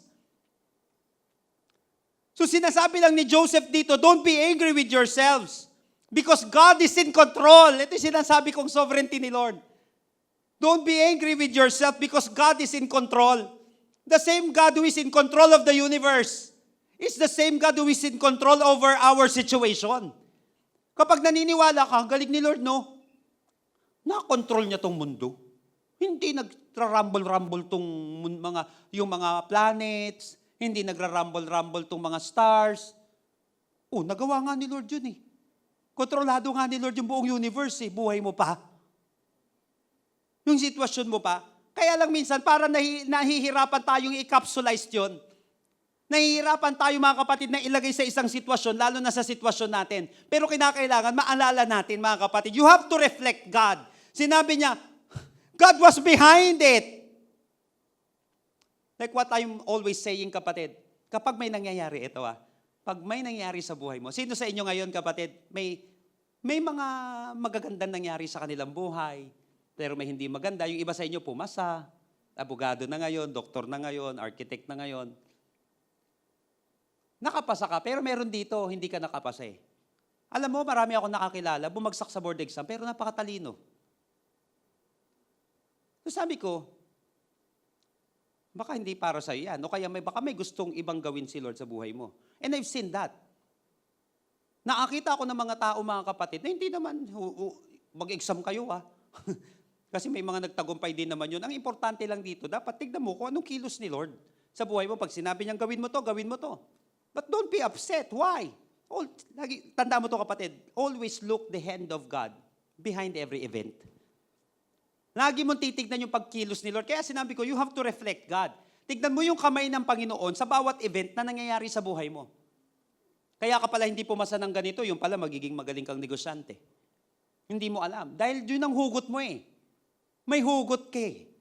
So sinasabi lang ni Joseph dito, don't be angry with yourselves because God is in control. Ito yung sinasabi kong sovereignty ni Lord. Don't be angry with yourself because God is in control. The same God who is in control of the universe is the same God who is in control over our situation. Kapag naniniwala ka, galing ni Lord, no? Na-control niya tong mundo. Hindi nagra-rumble-rumble yung mga planets, hindi nagra-rumble-rumble tong mga stars. Nagawa nga ni Lord yun eh. Kontrolado nga ni Lord yung buong universe eh. Buhay mo pa. Yung sitwasyon mo pa. Kaya lang minsan, para nahihirapan tayong i-capsulize yun. Nahihirapan tayo mga kapatid na ilagay sa isang sitwasyon, lalo na sa sitwasyon natin. Pero kinakailangan, maalala natin mga kapatid, you have to reflect God. Sinabi niya, God was behind it. Like what I'm always saying, kapatid, kapag may nangyayari, pag may nangyayari sa buhay mo, sino sa inyo ngayon, kapatid, may mga magagandang nangyari sa kanilang buhay, pero may hindi maganda. Yung iba sa inyo pumasa, abogado na ngayon, doktor na ngayon, architect na ngayon. Nakapasa ka, pero meron dito, hindi ka nakapasa eh. Alam mo, marami ako nakakilala, bumagsak sa board exam, pero napakatalino. So sabi ko, baka hindi para sa'yo yan. O kaya baka may gustong ibang gawin si Lord sa buhay mo. And I've seen that. Nakakita ako ng mga tao, mga kapatid, na hindi naman mag-exam kayo Kasi may mga nagtagumpay din naman yun. Ang importante lang dito, dapat tignan mo kung anong kilos ni Lord sa buhay mo. Pag sinabi niyang gawin mo to, gawin mo to. But don't be upset. Why? Tanda mo to, kapatid. Always look the hand of God behind every event. Lagi mong titignan yung pagkilos ni Lord. Kaya sinabi ko, you have to reflect God. Tignan mo yung kamay ng Panginoon sa bawat event na nangyayari sa buhay mo. Kaya ka pala hindi pumasa ng ganito, yung pala magiging magaling kang negosyante. Hindi mo alam. Dahil yun ang hugot mo eh. May hugot ka eh.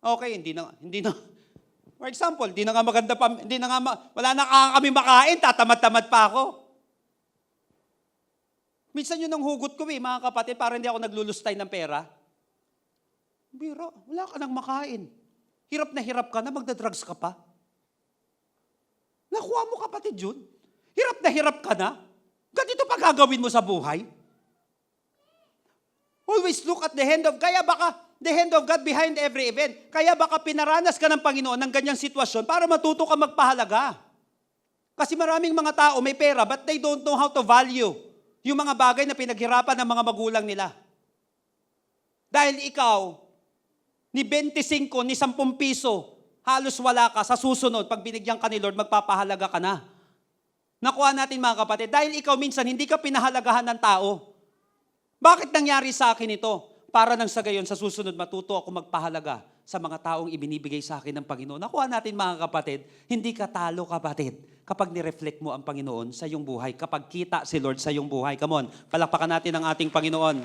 Okay, hindi na. For example, hindi na nga maganda pa, wala na kami makain, tatamad-tamad pa ako. Minsan yun ang hugot ko mga kapatid, para hindi ako naglulustay ng pera. Biro, wala ka nang makain. Hirap na magdadrugs ka pa. Nakuha mo kapatid yun. Hirap ka na. Ganito pa gagawin mo sa buhay. Always look at the hand of, kaya baka the hand of God behind every event. Kaya baka pinaranas ka ng Panginoon ng ganyang sitwasyon para matuto ka magpahalaga. Kasi maraming mga tao may pera but they don't know how to value yung mga bagay na pinaghirapan ng mga magulang nila. Dahil ikaw, ni 25, ni 10 piso, halos wala ka, sa susunod, pag binigyan ka ni Lord, magpapahalaga ka na. Nakuha natin mga kapatid, dahil ikaw minsan hindi ka pinahalagahan ng tao. Bakit nangyari sa akin ito? Para nang sa gayon, sa susunod, matuto ako magpahalaga sa mga taong ibinibigay sa akin ng Panginoon. Nakuha natin mga kapatid, hindi ka talo kapatid kapag nireflect mo ang Panginoon sa iyong buhay, kapag kita si Lord sa iyong buhay. Come on, palakpakan natin ang ating Panginoon.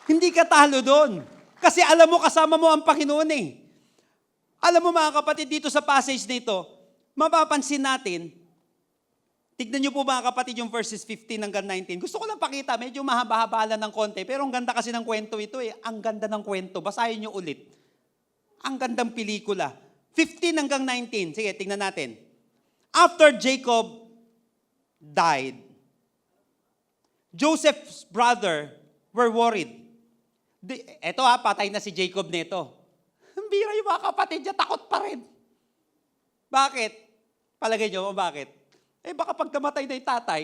Hindi ka talo doon. Kasi alam mo, kasama mo ang Panginoon eh. Alam mo mga kapatid, dito sa passage nito, mapapansin natin, tignan niyo po mga kapatid yung verses 15 hanggang 19. Gusto ko lang pakita, medyo mahaba-haba lang ng konti, pero ang ganda kasi ng kwento ito eh. Ang ganda ng kwento, basahin niyo ulit. Ang gandang pelikula. 15 hanggang 19, sige, tignan natin. After Jacob died, Joseph's brother were worried. Eto patay na si Jacob nito. Ang bira yung mga kapatid niya, takot pa rin. Bakit? Palagay niyo, bakit? Baka pag namatay na yung tatay,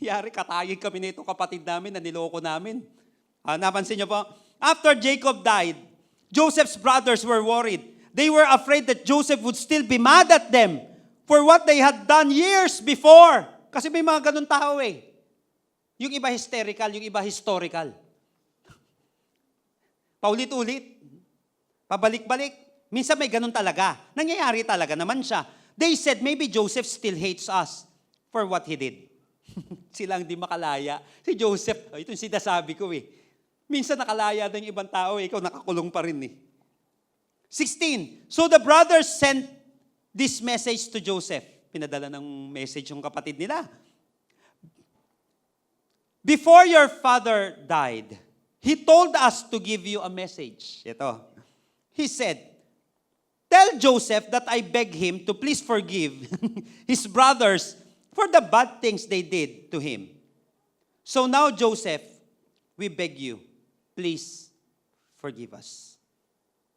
yari, katayin kami nito kapatid namin na niloko namin. Napansin niyo po? After Jacob died, Joseph's brothers were worried. They were afraid that Joseph would still be mad at them for what they had done years before. Kasi may mga ganun tao eh. Yung iba hysterical, yung iba historical. Paulit-ulit. Pabalik-balik. Minsan may ganun talaga. Nangyayari talaga naman siya. They said, maybe Joseph still hates us for what he did. Silang di makalaya. Si Joseph, ito yung sinasabi ko eh. Minsan nakalaya na yung ibang tao, ikaw nakakulong pa rin eh. 16. So the brothers sent this message to Joseph. Pinadala ng message yung kapatid nila. Before your father died, he told us to give you a message. Ito. He said, tell Joseph that I beg him to please forgive his brothers for the bad things they did to him. So now, Joseph, we beg you, please forgive us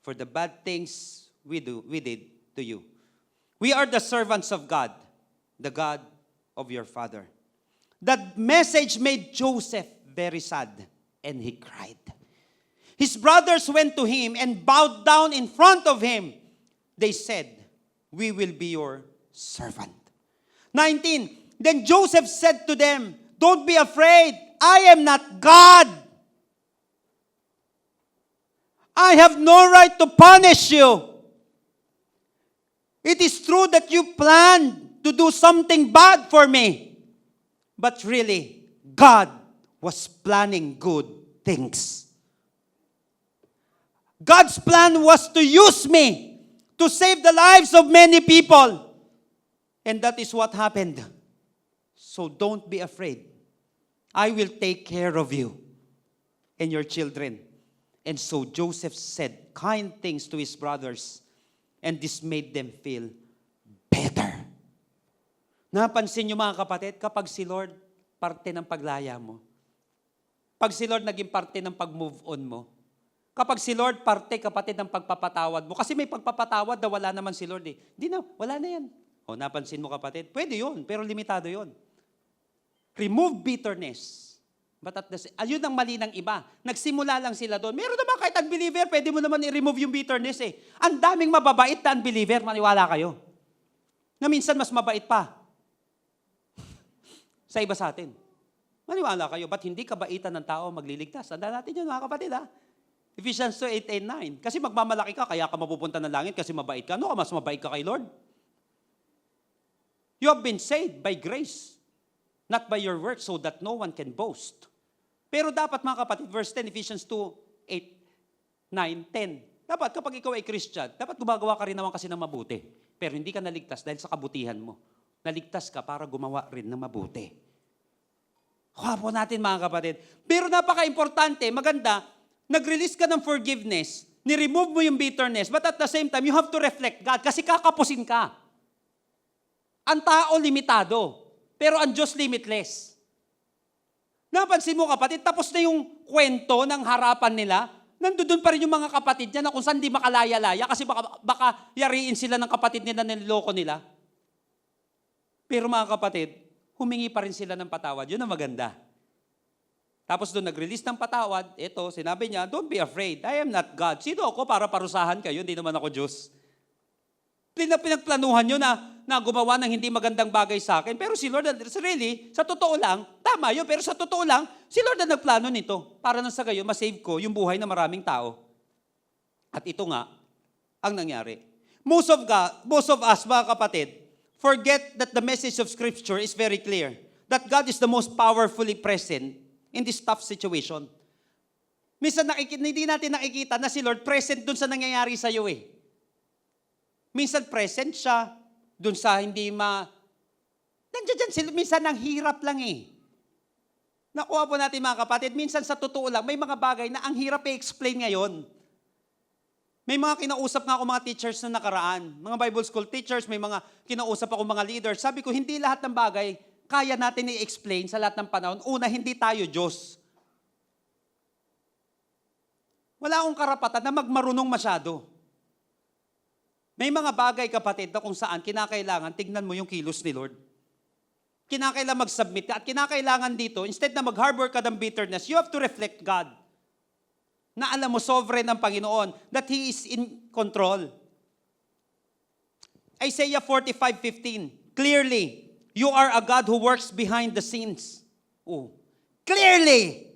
for the bad things we did to you. We are the servants of God, the God of your father. That message made Joseph very sad, and he cried. His brothers went to him and bowed down in front of him. They said, "We will be your servant." 19, then Joseph said to them, "Don't be afraid. I am not God. I have no right to punish you. It is true that you planned to do something bad for me. But really, God was planning good things. God's plan was to use me to save the lives of many people. And that is what happened. So don't be afraid. I will take care of you and your children." And so Joseph said kind things to his brothers, and this made them feel better. Napansin niyo mga kapatid, kapag si Lord parte ng paglaya mo, pag si Lord naging parte ng pag-move on mo, kapag si Lord parte, kapatid, ng pagpapatawad mo, kasi may pagpapatawad na wala naman si Lord eh. Di na, wala na yan. O napansin mo kapatid, pwede yun, pero limitado yun. Remove bitterness. But at the ayun ang mali ng iba. Nagsimula lang sila doon. Meron naman kahit unbeliever, pwede mo naman i-remove yung bitterness eh. Ang daming mababait na unbeliever, maniwala kayo. Na minsan mas mabait pa sa iba sa atin. Maniwala kayo, ba't hindi kabaitan ng tao magliligtas? Tandaan natin yun mga kapatid ha. Ephesians 2:8 and 9. Kasi magmamalaki ka, kaya ka mapupunta ng langit kasi mabait ka. Ano ka, mas mabait ka kay Lord? You have been saved by grace, not by your works, so that no one can boast. Pero dapat mga kapatid, verse 10, Ephesians 2:8, 9, 10. Dapat kapag ikaw ay Christian, dapat gumagawa ka rin naman kasi ng mabuti. Pero hindi ka naligtas dahil sa kabutihan mo. Naligtas ka para gumawa rin ng mabuti. Kapo natin mga kapatid. Pero napaka-importante, maganda, nag-release ka ng forgiveness, ni-remove mo yung bitterness, but at the same time, you have to reflect God kasi kakapusin ka. Ang tao limitado, pero ang Diyos limitless. Napansin mo kapatid, tapos na yung kwento ng harapan nila, nandoon pa rin yung mga kapatid niya na kung saan di makalaya-laya kasi baka yariin sila ng kapatid nila na niloko nila. Pero mga kapatid, humingi pa rin sila ng patawad. Yun ang maganda. Tapos doon nag-release ng patawad, ito, sinabi niya, "Don't be afraid, I am not God." Sino ako para parusahan kayo? Hindi naman ako Diyos. Pinagplanuhan nyo na gumawa ng hindi magandang bagay sa akin. Pero si Lord, really, sa totoo lang, tama yun, pero sa totoo lang, si Lord ang nagplano nito para nang sa gayon, masave ko yung buhay ng maraming tao. At ito nga, ang nangyari. Most of us, mga kapatid, forget that the message of Scripture is very clear. That God is the most powerfully present in this tough situation. Minsan hindi natin nakikita na si Lord present dun sa nangyayari sa iyo eh. Minsan present siya dun sa hindi nandiyan sila, minsan ang hirap lang eh. Nakuha po natin mga kapatid, minsan sa totoo lang, may mga bagay na ang hirap i-explain ngayon. May mga kinausap nga ako mga teachers na nakaraan, mga Bible school teachers, may mga kinausap ako mga leaders. Sabi ko, hindi lahat ng bagay kaya natin i-explain sa lahat ng panahon. Una, hindi tayo Diyos. Wala akong karapatan na magmarunong masyado. May mga bagay, kapatid, na kung saan kinakailangan, tignan mo yung kilos ni Lord. Kinakailangan mag-submit ka. At kinakailangan dito, instead na mag-harbor ka ng bitterness, you have to reflect God. Na alam mo, sovereign ang Panginoon, that He is in control. Isaiah 45:15, clearly, you are a God who works behind the scenes. Oh, clearly,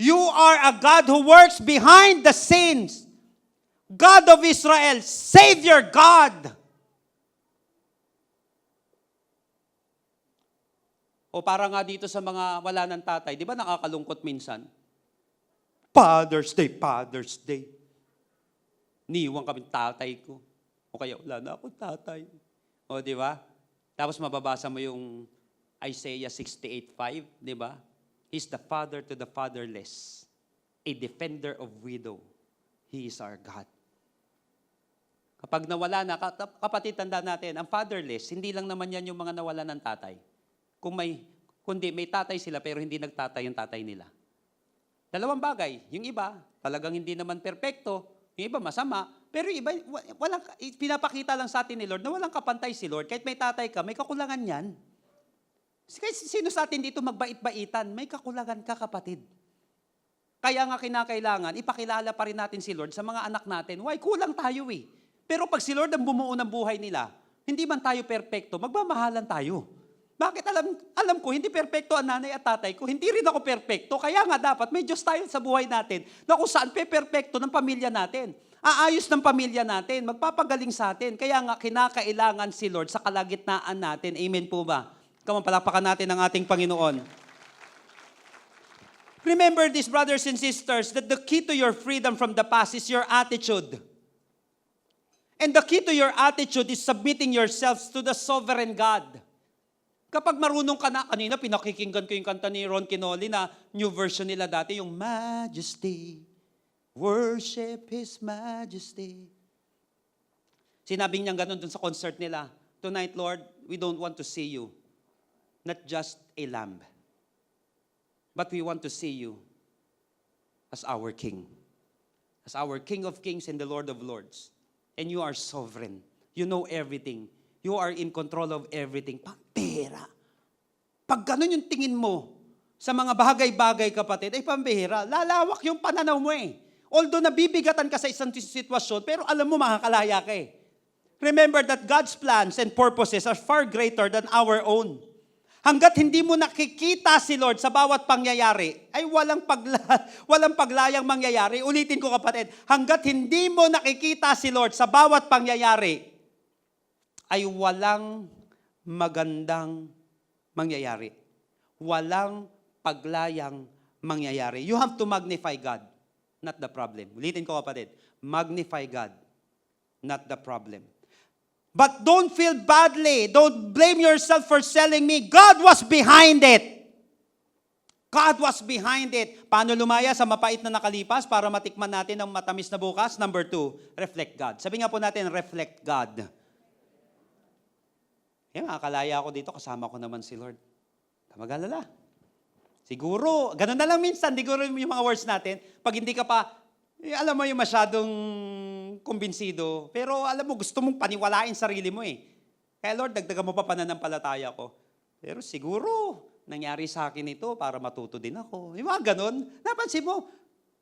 you are a God who works behind the scenes. God of Israel, Savior God. O para nga dito sa mga wala ng tatay, di ba nakakalungkot minsan? Father's Day. Niiwan kami tatay ko. O kaya wala na akong tatay. O di ba? Tapos mababasa mo yung Isaiah 68:5, di ba? He's the father to the fatherless, a defender of widow. He is our God. Kapag nawala na, kapatid, tanda natin, ang fatherless, hindi lang naman yan yung mga nawala ng tatay. Kundi may tatay sila pero hindi nagtatay yung tatay nila. Dalawang bagay. Yung iba, talagang hindi naman perpekto. Yung iba, masama. Pero yung iba, pinapakita lang sa atin ni Lord na walang kapantay si Lord. Kahit may tatay ka, may kakulangan yan. Kahit sino sa atin dito magbait-baitan, may kakulangan ka, kapatid. Kaya nga kinakailangan, ipakilala pa rin natin si Lord sa mga anak natin. Why? Kulang tayo eh. Pero pag si Lord ang bumuo ng buhay nila, hindi man tayo perpekto, magmamahalan tayo. Bakit alam ko, hindi perpekto ang nanay at tatay ko, hindi rin ako perpekto, kaya nga dapat may Diyos tayo sa buhay natin na kung saan perpekto ng pamilya natin. Aayos ng pamilya natin, magpapagaling sa atin. Kaya nga kinakailangan si Lord sa kalagitnaan natin. Amen po ba? Come on, palakpakan natin ang ating Panginoon. Remember this, brothers and sisters, that the key to your freedom from the past is your attitude. And the key to your attitude is submitting yourselves to the sovereign God. Kapag marunong ka na, kanina pinakikinggan ko yung kanta ni Ron Quinoli na new version nila dati, yung Majesty, worship His Majesty. Sinabi niya ganun dun sa concert nila, tonight, Lord, we don't want to see you, not just a lamb, but we want to see you as our King of Kings and the Lord of Lords. And you are sovereign. You know everything. You are in control of everything. Pambihira. Pag ganun yung tingin mo sa mga bagay-bagay, kapatid, ay pambihira. Lalawak yung pananaw mo eh. Although nabibigatan ka sa isang sitwasyon, pero alam mo makakalaya ka eh. Remember that God's plans and purposes are far greater than our own. Hanggat hindi mo nakikita si Lord sa bawat pangyayari, ay walang paglayang mangyayari. Ulitin ko, kapatid, hanggat hindi mo nakikita si Lord sa bawat pangyayari, ay walang magandang mangyayari. Walang paglayang mangyayari. You have to magnify God, not the problem. Ulitin ko, kapatid, magnify God, not the problem. But don't feel badly. Don't blame yourself for selling me. God was behind it. God was behind it. Paano lumaya sa mapait na nakalipas para matikman natin ang matamis na bukas? Number 2, reflect God. Sabi nga po natin, reflect God. Makakalaya ako dito, kasama ko naman si Lord. Mag-alala. Siguro, ganun na lang minsan, siguro yung mga words natin, pag hindi ka pa, alam mo yung masyadong kumbinsido, pero alam mo, gusto mong paniwalain sarili mo eh. Kaya Lord, dagdagan mo pa pananampalataya ko. Pero siguro, nangyari sa akin ito para matuto din ako. Yung mga ganun, napansin mo,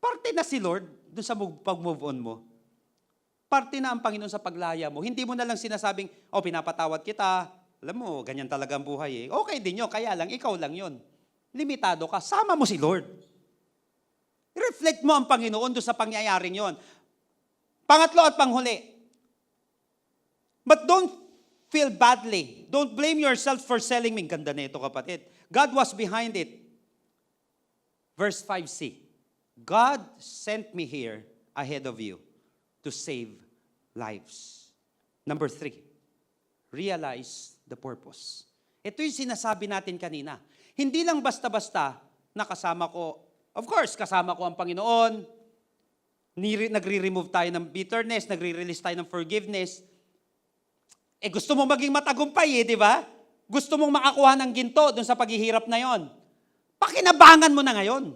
parte na si Lord dun sa pag-move on mo. Parte na ang Panginoon sa paglaya mo. Hindi mo na lang sinasabing, pinapatawad kita. Alam mo, ganyan talaga ang buhay eh. Okay din yun, kaya lang, ikaw lang yun. Limitado ka, sama mo si Lord. Reflect mo ang Panginoon doon sa pangyayaring yon. Pangatlo at panghuli. But don't feel badly. Don't blame yourself for selling me. Ganda na ito, kapatid. God was behind it. Verse 5c. God sent me here ahead of you to save lives. Number 3. Realize the purpose. Ito yung sinasabi natin kanina. Hindi lang basta-basta nakasama ko. Of course, kasama ko ang Panginoon. Nagre-remove tayo ng bitterness, nagre-release tayo ng forgiveness. Gusto mong maging matagumpay di ba? Gusto mong makakuha ng ginto doon sa paghihirap na yon. Pakinabangan mo na ngayon.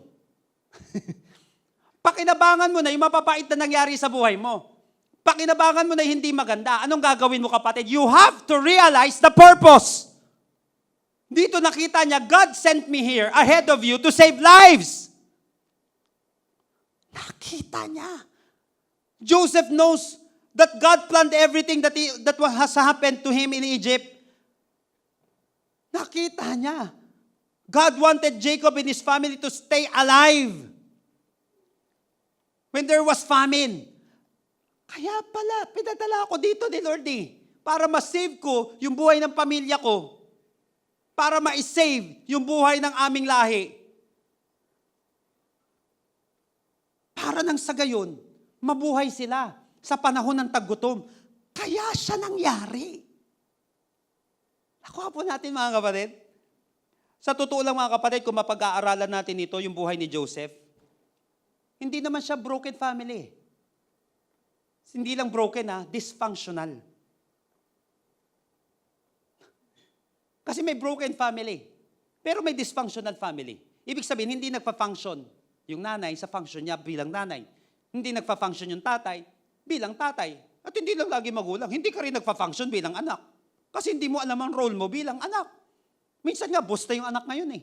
Pakinabangan mo na yung mapapait na nangyari sa buhay mo. Pakinabangan mo na hindi maganda. Anong gagawin mo, kapatid? You have to realize the purpose. Dito nakita niya, God sent me here ahead of you to save lives. Nakita niya. Joseph knows that God planned everything that has happened to him in Egypt. Nakita niya. God wanted Jacob and his family to stay alive when there was famine. Kaya pala, pinadala ako dito ni Lord para ma-save ko yung buhay ng pamilya ko. Para ma-save yung buhay ng aming lahi. Para nang sa gayon, mabuhay sila sa panahon ng taggutom. Kaya siya nangyari. Nakuha po natin, mga kapatid. Sa totoo lang, mga kapatid, kung mapag-aaralan natin ito, yung buhay ni Joseph, hindi naman siya broken family. Hindi lang broken, dysfunctional. Kasi may broken family, pero may dysfunctional family. Ibig sabihin, hindi nagpa-function yung nanay sa function niya bilang nanay. Hindi nagfa-function yung tatay bilang tatay. At hindi lang lagi magulang, hindi ka rin nagfa-function bilang anak. Kasi hindi mo alam ang role mo bilang anak. Minsan nga, boss na yung anak ngayon eh.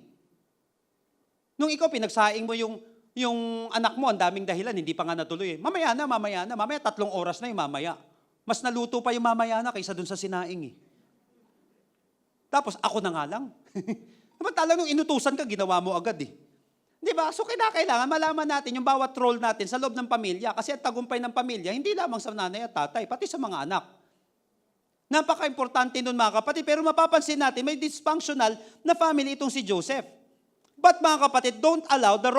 Nung ikaw, pinagsaing mo yung anak mo, ang daming dahilan, hindi pa nga natuloy eh. Mamaya na, 3 oras na yung mamaya. Mas naluto pa yung mamaya na kaysa dun sa sinaing eh. Tapos ako na nga lang. Samantala nung inutusan ka, ginawa mo agad eh. Di ba? So kailangan malaman natin yung bawat role natin sa loob ng pamilya. Kasi ang tagumpay ng pamilya, hindi lamang sa nanay at tatay, pati sa mga anak. Napaka-importante nun mga kapatid. Pero mapapansin natin, may dysfunctional na family itong si Joseph. But mga kapatid, don't allow the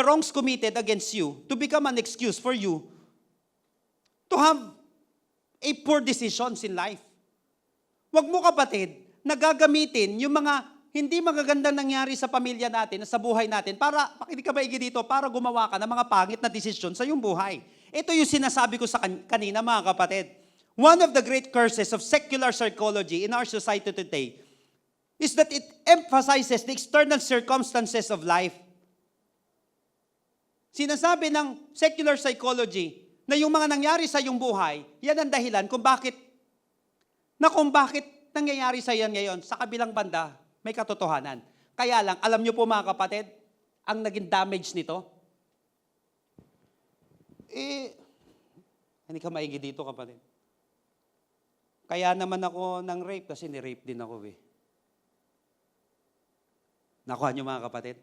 wrongs committed against you to become an excuse for you to have a poor decisions in life. Huwag mo kapatid, nagagamitin yung mga hindi magagandang nangyari sa pamilya natin, sa buhay natin, para, pakinig ka maigi dito, para gumawa ka ng mga pangit na desisyon sa iyong buhay. Ito yung sinasabi ko sa kanina mga kapatid. One of the great curses of secular psychology in our society today is that it emphasizes the external circumstances of life. Sinasabi ng secular psychology na yung mga nangyari sa iyong buhay, yan ang dahilan kung bakit nangyayari sa yan ngayon. Sa kabilang banda, may katotohanan. Kaya lang, alam niyo po mga kapatid, ang naging damage nito, hindi ka maigi dito kapatid. Kaya naman ako ng rape kasi ni-rape din ako eh. Nakuha niyo mga kapatid?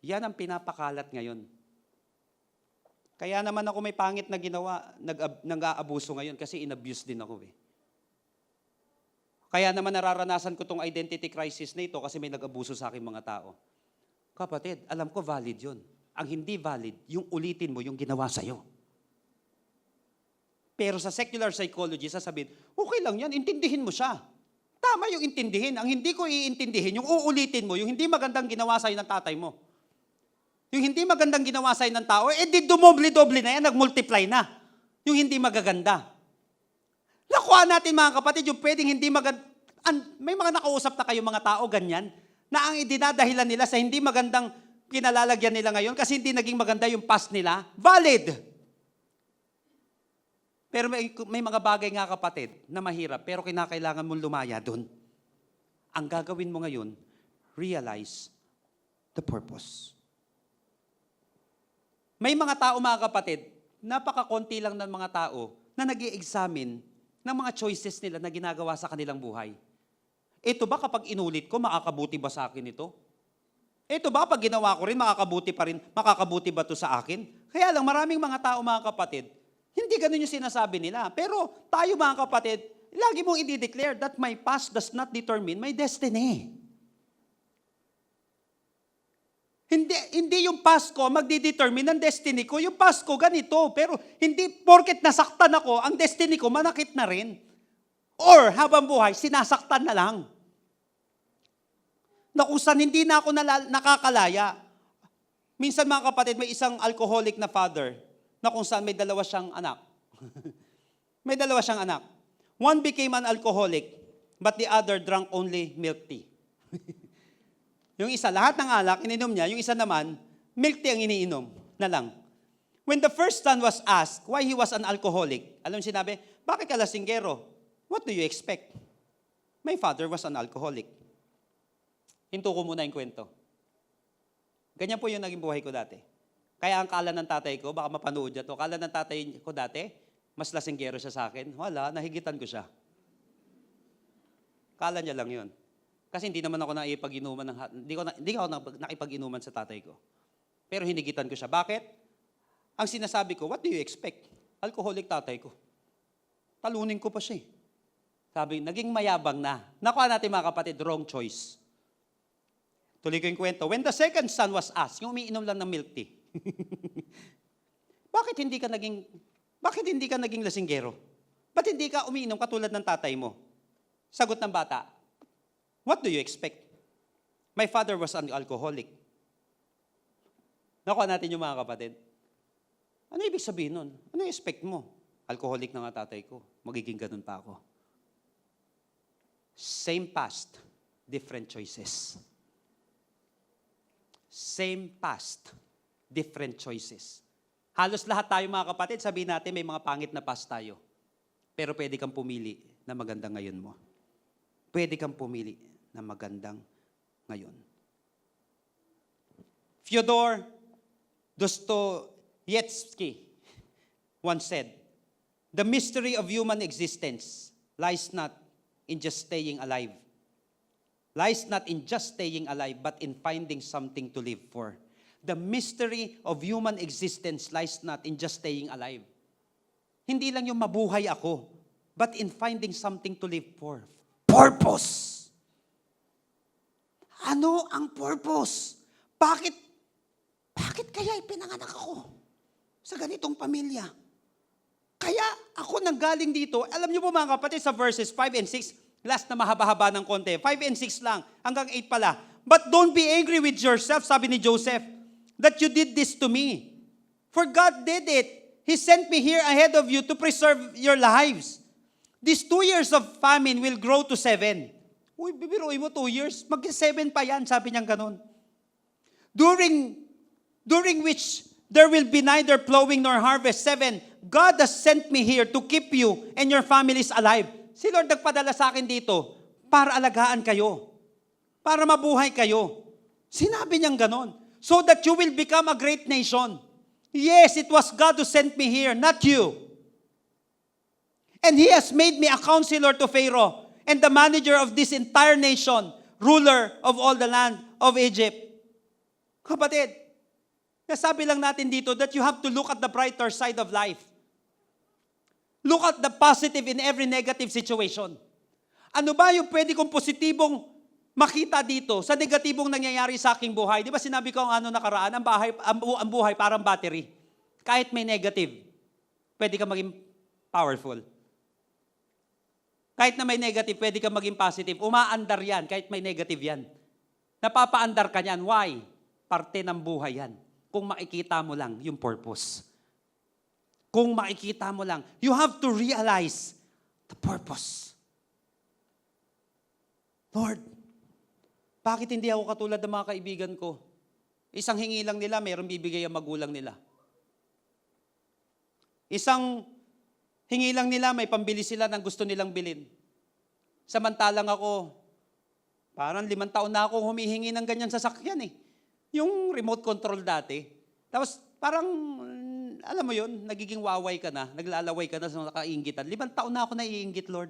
Yan ang pinapakalat ngayon. Kaya naman ako may pangit na ginawa, nag-aabuso ngayon kasi in-abuse din ako eh. Kaya naman nararanasan ko tong identity crisis na ito kasi may nag-abuso sa aking mga tao. Kapatid, alam ko valid yun. Ang hindi valid, yung ulitin mo yung ginawa sa'yo. Pero sa secular psychology, sasabihin, okay lang yan, intindihin mo siya. Tama yung intindihin. Ang hindi ko iintindihin, yung uulitin mo, yung hindi magandang ginawa sa'yo ng tatay mo. Yung hindi magandang ginawa sa'yo ng tao, di dumoble-doble na yan, nag-multiply na. Yung hindi magaganda. Nakuha natin mga kapatid, yung pwedeng hindi maganda. May mga nakausap na kayo mga tao, ganyan, na ang idinadahilan nila sa hindi magandang kinalalagyan nila ngayon kasi hindi naging maganda yung past nila, valid. Pero may mga bagay nga kapatid na mahirap, pero kinakailangan mong lumaya doon. Ang gagawin mo ngayon, realize the purpose. May mga tao mga kapatid, napakakonti lang ng mga tao na nag-i-examine ng mga choices nila na ginagawa sa kanilang buhay. Ito ba kapag inulit ko, makakabuti ba sa akin ito? Ito ba pag ginawa ko rin, makakabuti ba ito sa akin? Kaya lang maraming mga tao mga kapatid, hindi ganun yung sinasabi nila. Pero tayo mga kapatid, lagi mong i-declare that my past does not determine my destiny. Hindi yung past ko magdi-determine ang destiny ko. Yung past ko ganito. Pero hindi porket nasaktan ako, ang destiny ko manakit na rin. Or habang buhay, sinasaktan na lang. Na kung saan hindi na ako nakakalaya. Minsan mga kapatid, may isang alcoholic na father na kung saan may 2 siyang anak. May 2 siyang anak. One became an alcoholic, but the other drank only milk tea. Yung isa, lahat ng alak, ininom niya. Yung isa naman, milk tea ang iniinom na lang. When the first son was asked why he was an alcoholic, alam sinabi, bakit ka lasinggero? What do you expect? My father was an alcoholic. Hinto ko muna yung kwento. Ganyan po yung naging buhay ko dati. Kaya ang kala ng tatay ko, baka mapanood niya to, kala ng tatay ko dati, mas lasinggero siya sa akin. Wala, nahigitan ko siya. Kala niya lang yun. Kasi hindi naman ako hindi ako nakipag-inuman sa tatay ko. Pero hinigitan ko siya. Bakit? Ang sinasabi ko, what do you expect? Alcoholic tatay ko. Talunin ko pa siya. Sabi, naging mayabang na. Nakuha natin mga kapatid, wrong choice. Tuloy ko yung kwento. When the second son was asked, yung umiinom lang ng milk tea, bakit hindi ka naging lasinggero? Ba't hindi ka umiinom katulad ng tatay mo? Sagot ng bata, what do you expect? My father was an alcoholic. Nakuha natin yung mga kapatid. Ano ibig sabihin nun? Ano yung expect mo? Alcoholic na nga tatay ko. Magiging ganun pa ako. Same past, different choices. Same past, different choices. Halos lahat tayo mga kapatid, sabihin natin may mga pangit na past tayo. Pero pwede kang pumili na magandang ngayon mo. Pwede kang pumili na magandang ngayon. Fyodor Dostoevsky once said, "The mystery of human existence lies not in just staying alive. Lies not in just staying alive, but in finding something to live for." The mystery of human existence lies not in just staying alive. Hindi lang yung mabuhay ako, but in finding something to live for. Purpose! Ano ang purpose? Bakit kaya ipinanganak ako sa ganitong pamilya? Kaya ako nanggaling dito, alam niyo po mga kapatid, sa verses 5 and 6, last na mahaba-haba ng konti, 5 and 6 lang, hanggang 8 pala. "But don't be angry with yourself," sabi ni Joseph, "that you did this to me. For God did it. He sent me here ahead of you to preserve your lives. These 2 years of famine will grow to 7. Uy, bibiruin mo 2 years, mag-7 pa yan, sabi niyang ganun. During which there will be neither plowing nor harvest. 7, God has sent me here to keep you and your families alive. Si Lord nagpadala sa akin dito para alagaan kayo, para mabuhay kayo. Sinabi niyang ganon. So that you will become a great nation. Yes, it was God who sent me here, not you. And He has made me a counselor to Pharaoh and the manager of this entire nation, ruler of all the land of Egypt. Kapatid, nasabi lang natin dito that you have to look at the brighter side of life. Look at the positive in every negative situation. Ano ba yung pwede kong positibong makita dito sa negatibong nangyayari sa aking buhay? Di ba sinabi ko ang ano nakaraan, ang buhay parang battery. Kahit may negative, pwede ka maging powerful. Kahit na may negative, pwede ka maging positive. Umaandar yan, kahit may negative yan. Napapaandar ka yan. Why? Parte ng buhay yan. Kung makikita mo lang yung purpose. Kung makikita mo lang, you have to realize the purpose. Lord, bakit hindi ako katulad ng mga kaibigan ko? Isang hingi lang nila, mayroong bibigay ang magulang nila. Isang hingi lang nila, may pambili sila ng gusto nilang bilhin. Samantalang ako, parang 5 taon na ako humihingi ng ganyan sasakyan eh. Yung remote control dati. Tapos parang, alam mo yun, nagiging waway ka na, naglalaway ka na sa nakaingitan. 5 taon na ako naiingit, Lord.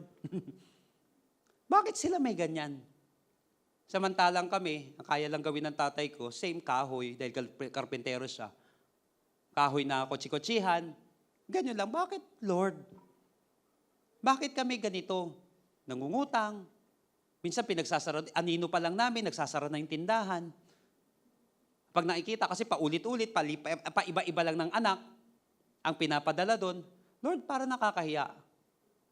Bakit sila may ganyan? Samantalang kami, ang kaya lang gawin ng tatay ko, same kahoy, dahil karpentero siya. Kahoy na kotsi-kotsihan. Ganyan lang. Bakit, Lord? Bakit kami ganito? Nangungutang. Minsan pinagsasara, anino pa lang namin, nagsasara na yung tindahan. Pag nakikita, kasi paulit-ulit, paiba-iba lang ng anak, ang pinapadala doon, Lord, para nakakahiya.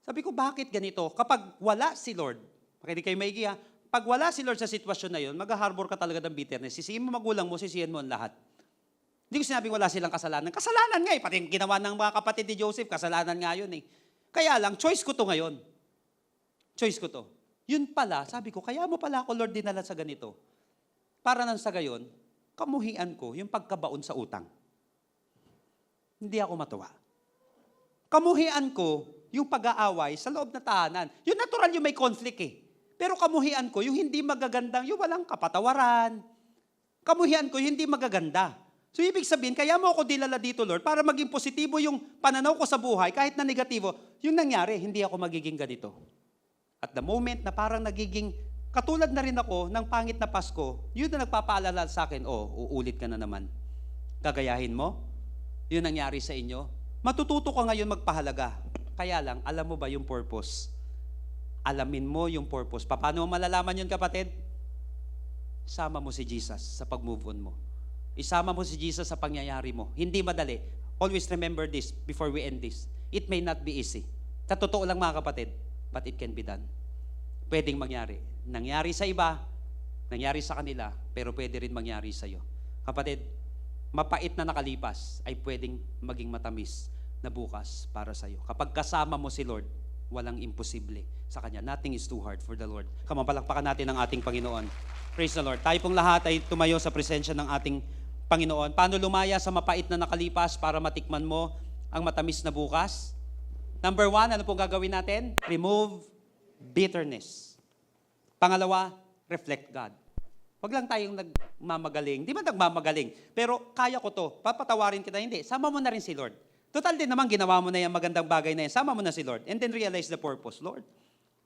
Sabi ko, bakit ganito? Kapag wala si Lord, makinig kayo maigiya, pag wala si Lord sa sitwasyon na yun, mag-harbor ka talaga ng bitterness. Sisihin mo magulang mo, sisihin mo ang lahat. Hindi ko sinabing wala silang kasalanan. Kasalanan nga eh. Pati yung ginawa ng mga kapatid ni Joseph, kasalanan nga yun eh. Kaya lang, choice ko to ngayon. Choice ko to. Yun pala, sabi ko, kaya mo pala ako, Lord, dinala sa ganito. Para nang sa gayon, kamuhian ko yung pagkabaon sa utang. Hindi ako matuwa. Kamuhian ko yung pag-aaway sa loob na tahanan. Yung natural yung may conflict eh. Pero kamuhian ko yung hindi magagandang, yung walang kapatawaran. Kamuhian ko yung hindi magaganda. So ibig sabihin, kaya mo ako dinala dito, Lord, para maging positibo yung pananaw ko sa buhay, kahit na negatibo, yung nangyari, hindi ako magiging ganito. At the moment na parang nagiging katulad na rin ako ng pangit na Pasko, yun na nagpapaalala sa akin, uulit ka na naman. Gagayahin mo? Yun nangyari sa inyo? Matututo ka ngayon magpahalaga. Kaya lang, alam mo ba yung purpose? Alamin mo yung purpose. Paano mo malalaman yun, kapatid? Isama mo si Jesus sa pag-move on mo. Isama mo si Jesus sa pangyayari mo. Hindi madali. Always remember this before we end this. It may not be easy. Sa totoo lang mga kapatid, but it can be done. Pwedeng mangyari. Nangyari sa iba, nangyari sa kanila, pero pwede rin mangyari sa iyo. Kapatid, mapait na nakalipas ay pwedeng maging matamis na bukas para sa iyo. Kapag kasama mo si Lord Walang imposible sa Kanya. Nothing is too hard for the Lord. Come on, palakpakan natin ang ating Panginoon. Praise the Lord. Tayo pong lahat ay tumayo sa presensya ng ating Panginoon. Paano lumaya sa mapait na nakalipas para matikman mo ang matamis na bukas? Number 1, ano pong gagawin natin? Remove bitterness. Pangalawa, reflect God. Huwag lang tayong nagmamagaling. Di ba nagmamagaling? Pero kaya ko to. Papatawarin kita. Hindi. Sama mo na rin si Lord. Total din naman, ginawa mo na yung magandang bagay na yan. Sama mo na si Lord. And then realize the purpose. Lord,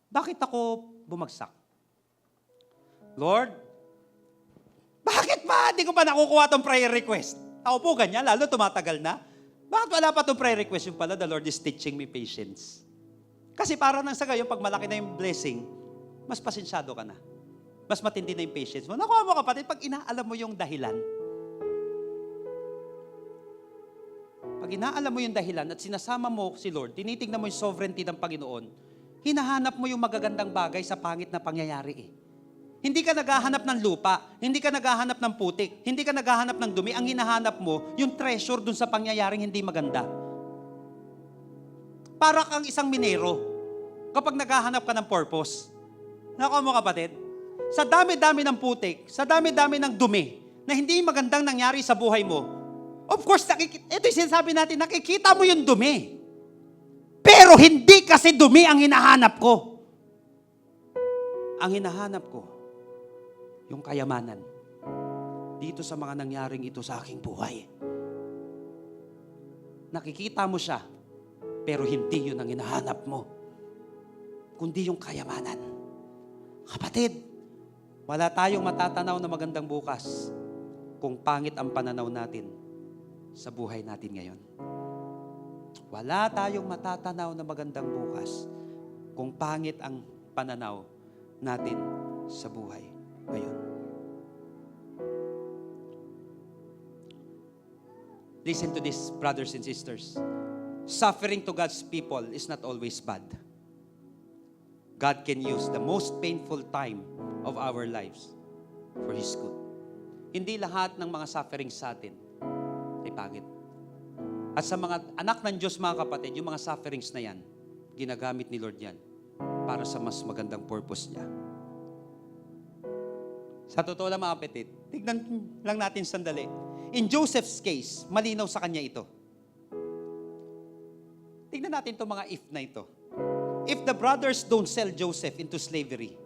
bakit ako bumagsak? Lord, bakit ba? Hindi ko pa nakukuha itong prayer request. Ako po ganyan, lalo tumatagal na. Bakit wala pa itong prayer request? Yung pala, the Lord is teaching me patience. Kasi para nang sa gayon, pag malaki na yung blessing, mas pasensyado ka na. Mas matindi na yung patience mo. Nakuha mo kapatid, pag inaalam mo yung dahilan, pag inaalam mo yung dahilan at sinasama mo si Lord, tinitingnan mo yung sovereignty ng Panginoon, hinahanap mo yung magagandang bagay sa pangit na pangyayari eh. Hindi ka naghahanap ng lupa, hindi ka naghahanap ng putik, hindi ka naghahanap ng dumi. Ang hinahanap mo, yung treasure dun sa pangyayaring hindi maganda. Para kang isang minero kapag naghahanap ka ng purpose. Nakuha mo kapatid? Sa dami-dami ng putik, sa dami-dami ng dumi na hindi magandang nangyari sa buhay mo, of course, ito yung sinasabi natin, nakikita mo yung dumi. Pero hindi kasi dumi ang hinahanap ko. Ang hinahanap ko, yung kayamanan. Dito sa mga nangyaring ito sa aking buhay. Nakikita mo siya, pero hindi yun ang hinahanap mo. Kundi yung kayamanan. Kapatid, wala tayong matatanaw na magandang bukas kung pangit ang pananaw natin sa buhay natin ngayon. Wala tayong matatanaw na magandang bukas kung pangit ang pananaw natin sa buhay ngayon. Listen to this, brothers and sisters. Suffering to God's people is not always bad. God can use the most painful time of our lives for His good. Hindi lahat ng mga suffering sa atin ay pangit. At sa mga anak ng Diyos, mga kapatid, yung mga sufferings na yan, ginagamit ni Lord yan para sa mas magandang purpose niya. Sa totoo lang mga kapatid, tignan lang natin sandali. In Joseph's case, malinaw sa kanya ito. Tignan natin itong mga if na ito. If the brothers don't sell Joseph into slavery,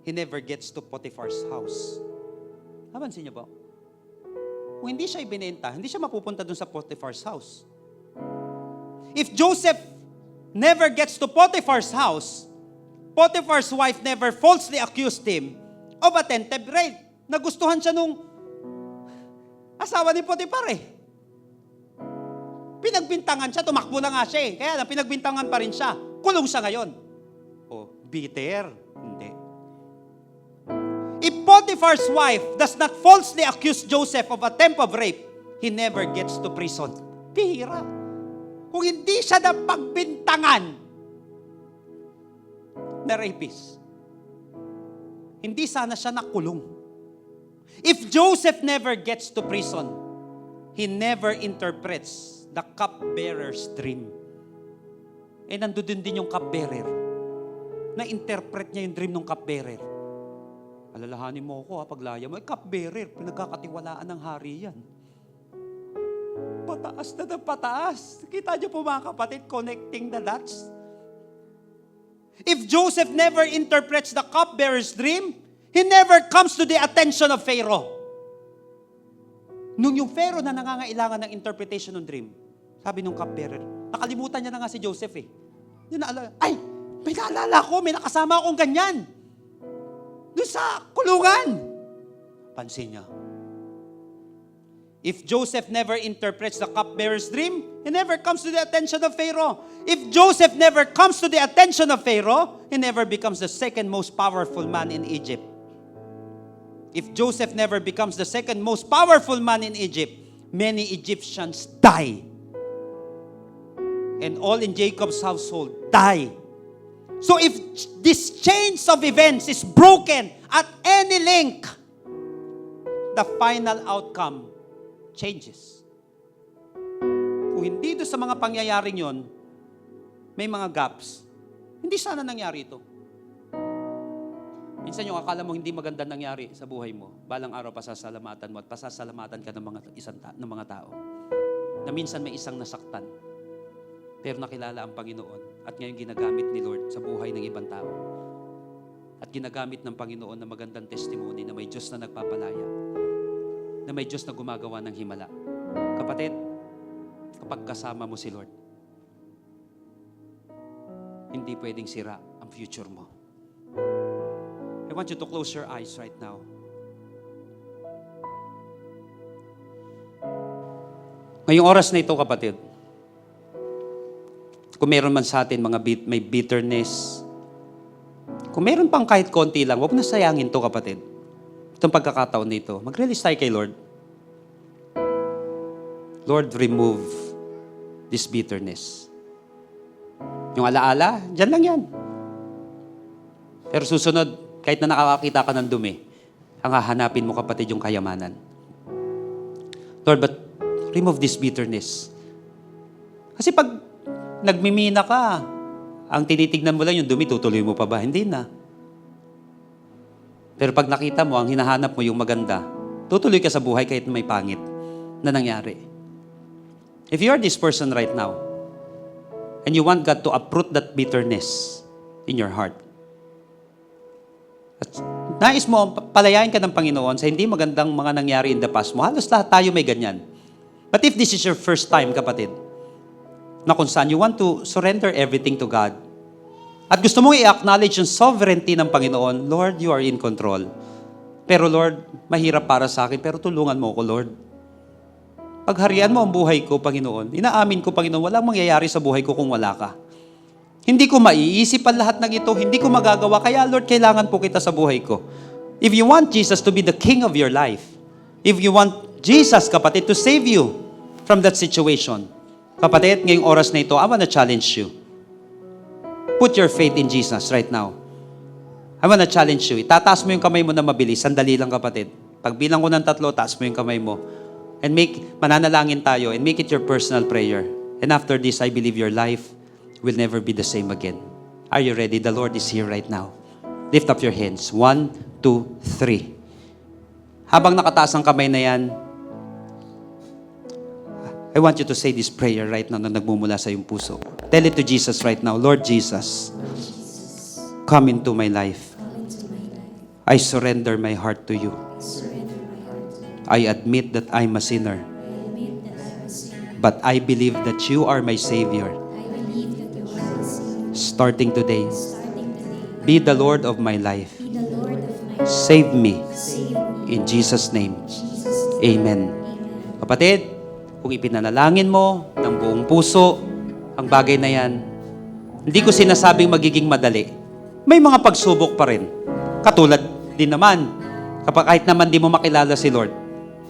he never gets to Potiphar's house. Napansin niyo ba? Kung hindi siya ibinenta, hindi siya mapupunta dun sa Potiphar's house. If Joseph never gets to Potiphar's house, Potiphar's wife never falsely accused him of attempted rape. Nagustuhan siya nung asawa ni Potiphar eh. Pinagbintangan siya, tumakbo na nga siya eh. Kaya lang, pinagbintangan pa rin siya. Kulong siya ngayon. Oh, bitter. Hindi. If Potiphar's wife does not falsely accuse Joseph of attempt of rape, he never gets to prison. Bihira. Kung hindi siya napagbintangan na rapist, hindi sana siya nakulong. If Joseph never gets to prison, he never interprets the cupbearer's dream. Eh, nandun din yung cupbearer. Na-interpret niya yung dream ng cupbearer. Alalahanin mo ako paglaya mo, cupbearer, pinagkakatiwalaan ng hari yan. Pataas na ng pataas. Kita niyo po mga kapatid, connecting the dots. If Joseph never interprets the cupbearer's dream, he never comes to the attention of Pharaoh. Nung yung Pharaoh na nangangailangan ng interpretation ng dream, sabi nung cupbearer, nakalimutan niya na nga si Joseph eh. Yun naalala, ay, may naalala ko, may nakasama akong ganyan. Doon sa kulungan. Pansin niya. If Joseph never interprets the cupbearer's dream, he never comes to the attention of Pharaoh. If Joseph never comes to the attention of Pharaoh, he never becomes the second most powerful man in Egypt. If Joseph never becomes the second most powerful man in Egypt, many Egyptians die. And all in Jacob's household die. So if this chain of events is broken at any link, the final outcome changes. Kung hindi doon sa mga pangyayaring yon, may mga gaps. Hindi sana nangyari ito. Minsan yung akala mo hindi maganda nangyari sa buhay mo, balang araw pasasalamatan mo at pasasalamatan ka ng mga tao. Na minsan may isang nasaktan, pero nakilala ang Panginoon at ngayon ginagamit ni Lord sa buhay ng ibang tao. At ginagamit ng Panginoon na magandang testimony na may Diyos na nagpapalaya, na may Diyos na gumagawa ng himala. Kapatid, kapag kasama mo si Lord, hindi pwedeng sira ang future mo. I want you to close your eyes right now. Ngayong oras na ito, kapatid, kung meron man sa atin may bitterness, kung meron pang kahit konti lang, huwag na sayangin to, kapatid. Itong pagkakataon nito, mag-release tayo kay Lord. Lord, remove this bitterness. Yung alaala, dyan lang yan. Pero susunod, kahit na nakakakita ka ng dumi, ang hahanapin mo, kapatid, yung kayamanan. Lord, but remove this bitterness. Kasi pag nagmimina ka, ang tinitignan mo lang yung dumi, tutuloy mo pa ba? Hindi na. Pero pag nakita mo, ang hinahanap mo yung maganda, tutuloy ka sa buhay kahit may pangit na nangyari. If you are this person right now, and you want God to uproot that bitterness in your heart, at nais mo, palayain ka ng Panginoon sa hindi magandang mga nangyari in the past mo. Halos lahat tayo may ganyan. But if this is your first time, kapatid, na kung saan you want to surrender everything to God, at gusto mong i-acknowledge yung sovereignty ng Panginoon, Lord, you are in control. Pero Lord, mahirap para sa akin, pero tulungan mo ako, Lord. Pagharian mo ang buhay ko, Panginoon. Inaamin ko, Panginoon, walang mangyayari sa buhay ko kung wala ka. Hindi ko maiisip ang lahat ng ito. Hindi ko magagawa. Kaya, Lord, kailangan po kita sa buhay ko. If you want Jesus to be the King of your life, if you want Jesus, kapatid, to save you from that situation, kapatid, ngayong oras na ito, I want to challenge you. Put your faith in Jesus right now. I want to challenge you. Itataas mo yung kamay mo na mabilis. Sandali lang, kapatid. Pag bilang ko ng 3, taas mo yung kamay mo. And mananalangin tayo and make it your personal prayer. And after this, I believe your life will never be the same again. Are you ready? The Lord is here right now. Lift up your hands. 1, 2, 3. Habang nakataas ang kamay na yan, I want you to say this prayer right now na nagmumula sa iyong puso. Tell it to Jesus right now. Lord Jesus, come into my life. I surrender my heart to you. I admit that I'm a sinner. But I believe that you are my Savior. Starting today, be the Lord of my life. Save me. In Jesus' name. Amen. Kapatid, kung ipinanalangin mo ng buong puso ang bagay na yan, hindi ko sinasabing magiging madali. May mga pagsubok pa rin. Katulad din naman, kahit naman di mo makilala si Lord,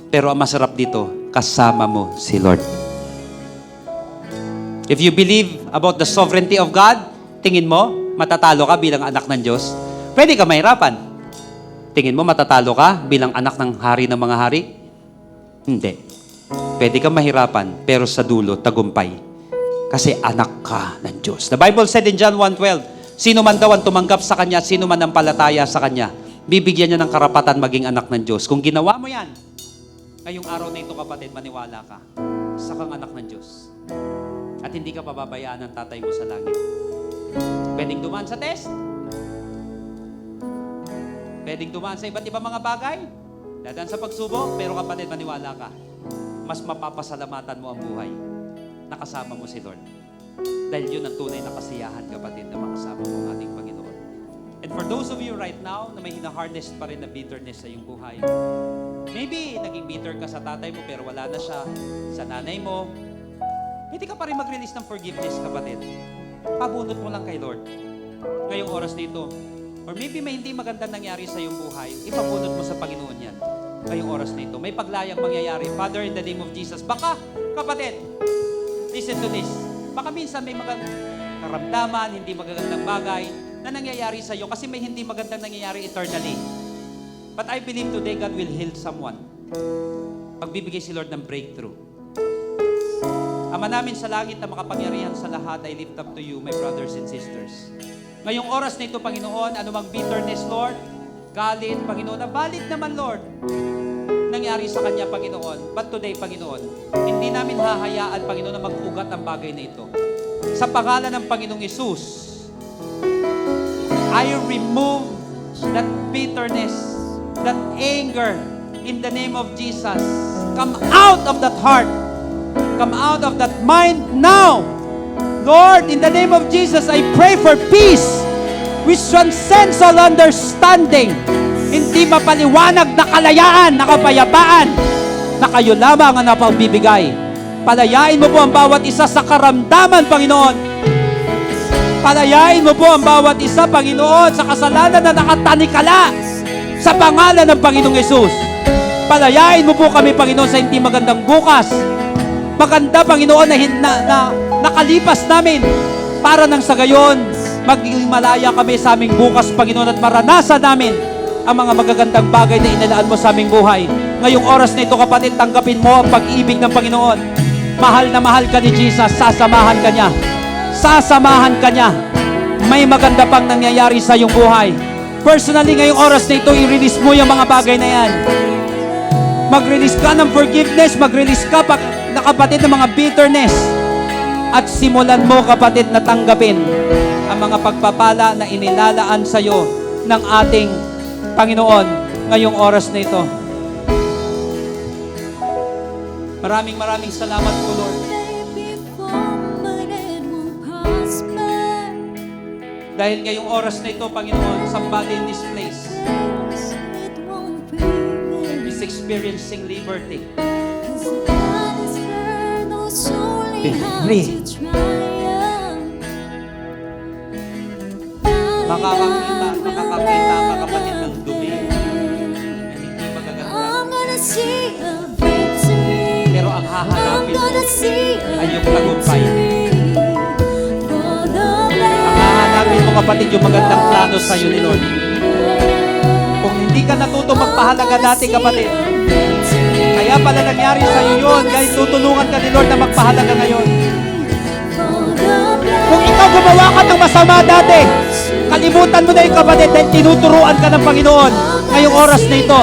pero ang masarap dito, kasama mo si Lord. If you believe about the sovereignty of God, tingin mo, matatalo ka bilang anak ng Diyos? Pwede ka mahirapan. Tingin mo, matatalo ka bilang anak ng hari ng mga hari? Hindi. Pwede ka mahirapan, pero sa dulo, tagumpay. Kasi anak ka ng Diyos. The Bible said in John 1:12, sino man daw ang tumanggap sa Kanya, sino man ang palataya sa Kanya, bibigyan niya ng karapatan maging anak ng Diyos. Kung ginawa mo yan, ngayong araw na ito, kapatid, maniwala ka, isa kang anak ng Diyos. At hindi ka pababayaan ng tatay mo sa langit. Pwedeng dumaan sa test. Pwedeng dumaan sa iba't ibang mga bagay. Dadaan sa pagsubok, pero kapatid, maniwala ka, mas mapapasalamatan mo ang buhay. Nakasama mo si Lord. Dahil yun ang tunay na kasiyahan, kapatid, na makasama mo ang ating Panginoon. And for those of you right now na may hina-harness pa rin na bitterness sa iyong buhay, maybe naging bitter ka sa tatay mo pero wala na siya, sa nanay mo, hindi ka pa rin mag-release ng forgiveness, kapatid. Pabunot mo lang kay Lord. Ngayong oras nito. Or maybe may hindi magandang nangyari sa iyong buhay, ipabunot mo sa Panginoon yan. Ngayong oras na ito. May paglayang mangyayari. Father, in the name of Jesus. Baka, kapatid, listen to this. Baka minsan may karamdaman, hindi magagandang bagay na nangyayari sa iyo kasi may hindi magandang nangyayari eternally. But I believe today God will heal someone. Pagbibigay si Lord ng breakthrough. Ama namin sa langit na makapangyarihan sa lahat, I lift up to you, my brothers and sisters. Ngayong oras na ito, Panginoon, anumang bitterness, Lord, galit, Panginoon, nabalit naman, Lord, nangyari sa Kanya, Panginoon. But today, Panginoon, hindi namin hahayaan, Panginoon, na mag-ugat ang bagay na ito. Sa pangalan ng Panginoong Hesus, I remove that bitterness, that anger, in the name of Jesus. Come out of that heart. Come out of that mind now. Lord, in the name of Jesus, I pray for peace which transcends all understanding. Hindi mapaliwanag na kalayaan, na kapayapaan, na kayo lamang ang napagbibigay. Palayain mo po ang bawat isa sa karamdaman, Panginoon. Palayain mo po ang bawat isa, Panginoon, sa kasalanan na nakatanikala sa pangalan ng Panginoong Hesus. Palayain mo po kami, Panginoon, sa hindi magandang bukas. Maganda, Panginoon, na nakalipas namin para nang sa gayon, magiging malaya kami sa aming bukas, Panginoon, at maranasan namin ang mga magagandang bagay na inilaan mo sa aming buhay. Ngayong oras na ito, kapatid, tanggapin mo ang pag-ibig ng Panginoon. Mahal na mahal ka ni Jesus, sasamahan ka niya. Sasamahan ka niya. May maganda pang nangyayari sa iyong buhay. Personally, ngayong oras na ito, i-release mo yung mga bagay na yan. Mag-release ka ng forgiveness, mag-release ka na kapatid ng mga bitterness. At simulan mo, kapatid, na tanggapin ang mga pagpapala na inilalaan sa iyo ng ating Panginoon ngayong oras na ito. Maraming salamat po, Lord. Dahil ngayong oras na ito, Panginoon, somebody in this place is experiencing liberty. Free. Makakakita ang kapatid ng dumi na hindi magaganda. Pero ang hahanapin mo ay yung tagumpay. Ang hahanapin mo, kapatid, yung magandang plano sa iyo ni Lord. Kung hindi ka natuto magpahalaga dati, kapatid, kaya pala nangyari sa iyo yun, guys, tutulungan ka ni Lord na magpahalaga ngayon. Kung ikaw gumawa ka ng masama dati, kalimutan mo na yung kapatid dahil tinuturuan ka ng Panginoon ngayong oras na ito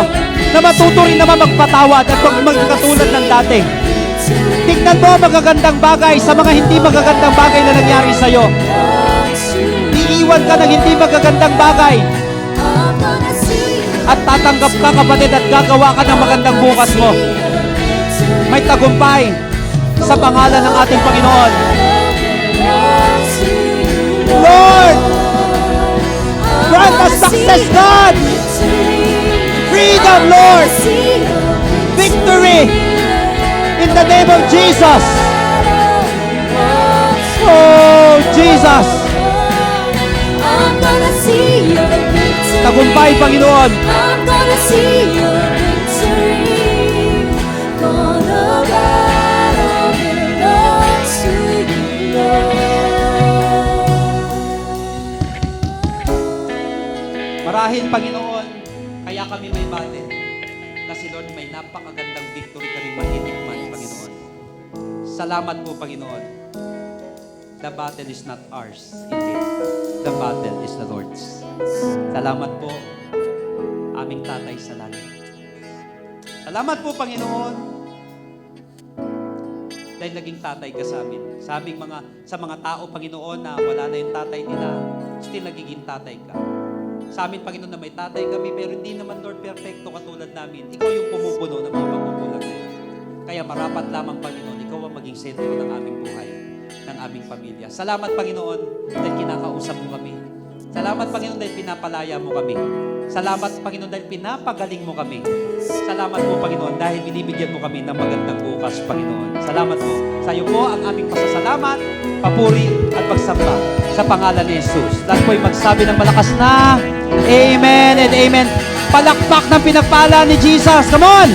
na matuto rin naman magpatawad at magkatulad ng dati. Tignan mo ang magagandang bagay sa mga hindi magagandang bagay na nangyari sa iyo. Iiwan ka ng hindi magagandang bagay at tatanggap ka, kapatid, at gagawa ka ng magandang bukas mo. May tagumpay sa pangalan ng ating Panginoon. Lord, grant us success, God. Freedom, Lord. Victory in the name of Jesus. Oh, Jesus. Tagumpay, Panginoon. Marahil, Panginoon, kaya kami may battle. Kasi, Lord, may napakagandang victory ka rin matitikman, Panginoon. Salamat po, Panginoon. The battle is not ours, indeed. The battle is the Lord's. Salamat po, aming Tatay sa langit. Salamat po, Panginoon, dahil naging tatay ka sa amin. Sa mga tao, Panginoon, na wala na yung tatay nila, still nagiging tatay ka. Sa amin, Panginoon, na may tatay kami, pero hindi naman, Lord, perfecto katulad namin. Ikaw yung pumupuno ng mga pagkukulang na yun. Kaya marapat lamang, Panginoon, ikaw ang maging sentro ng aming buhay, ng aming pamilya. Salamat, Panginoon, dahil kinakausap mo kami. Salamat, Panginoon, dahil pinapalaya mo kami. Salamat, Panginoon, dahil pinapagaling mo kami. Salamat po, Panginoon, dahil binibigyan mo kami ng magandang bukas, Panginoon. Salamat po. Sa iyo po ang aming pasasalamat, papuri at pagsamba sa pangalan ni Jesus. Lahat po'y magsabi ng malakas na Amen and Amen. Palakpak ng pinagpala ni Jesus. Come on!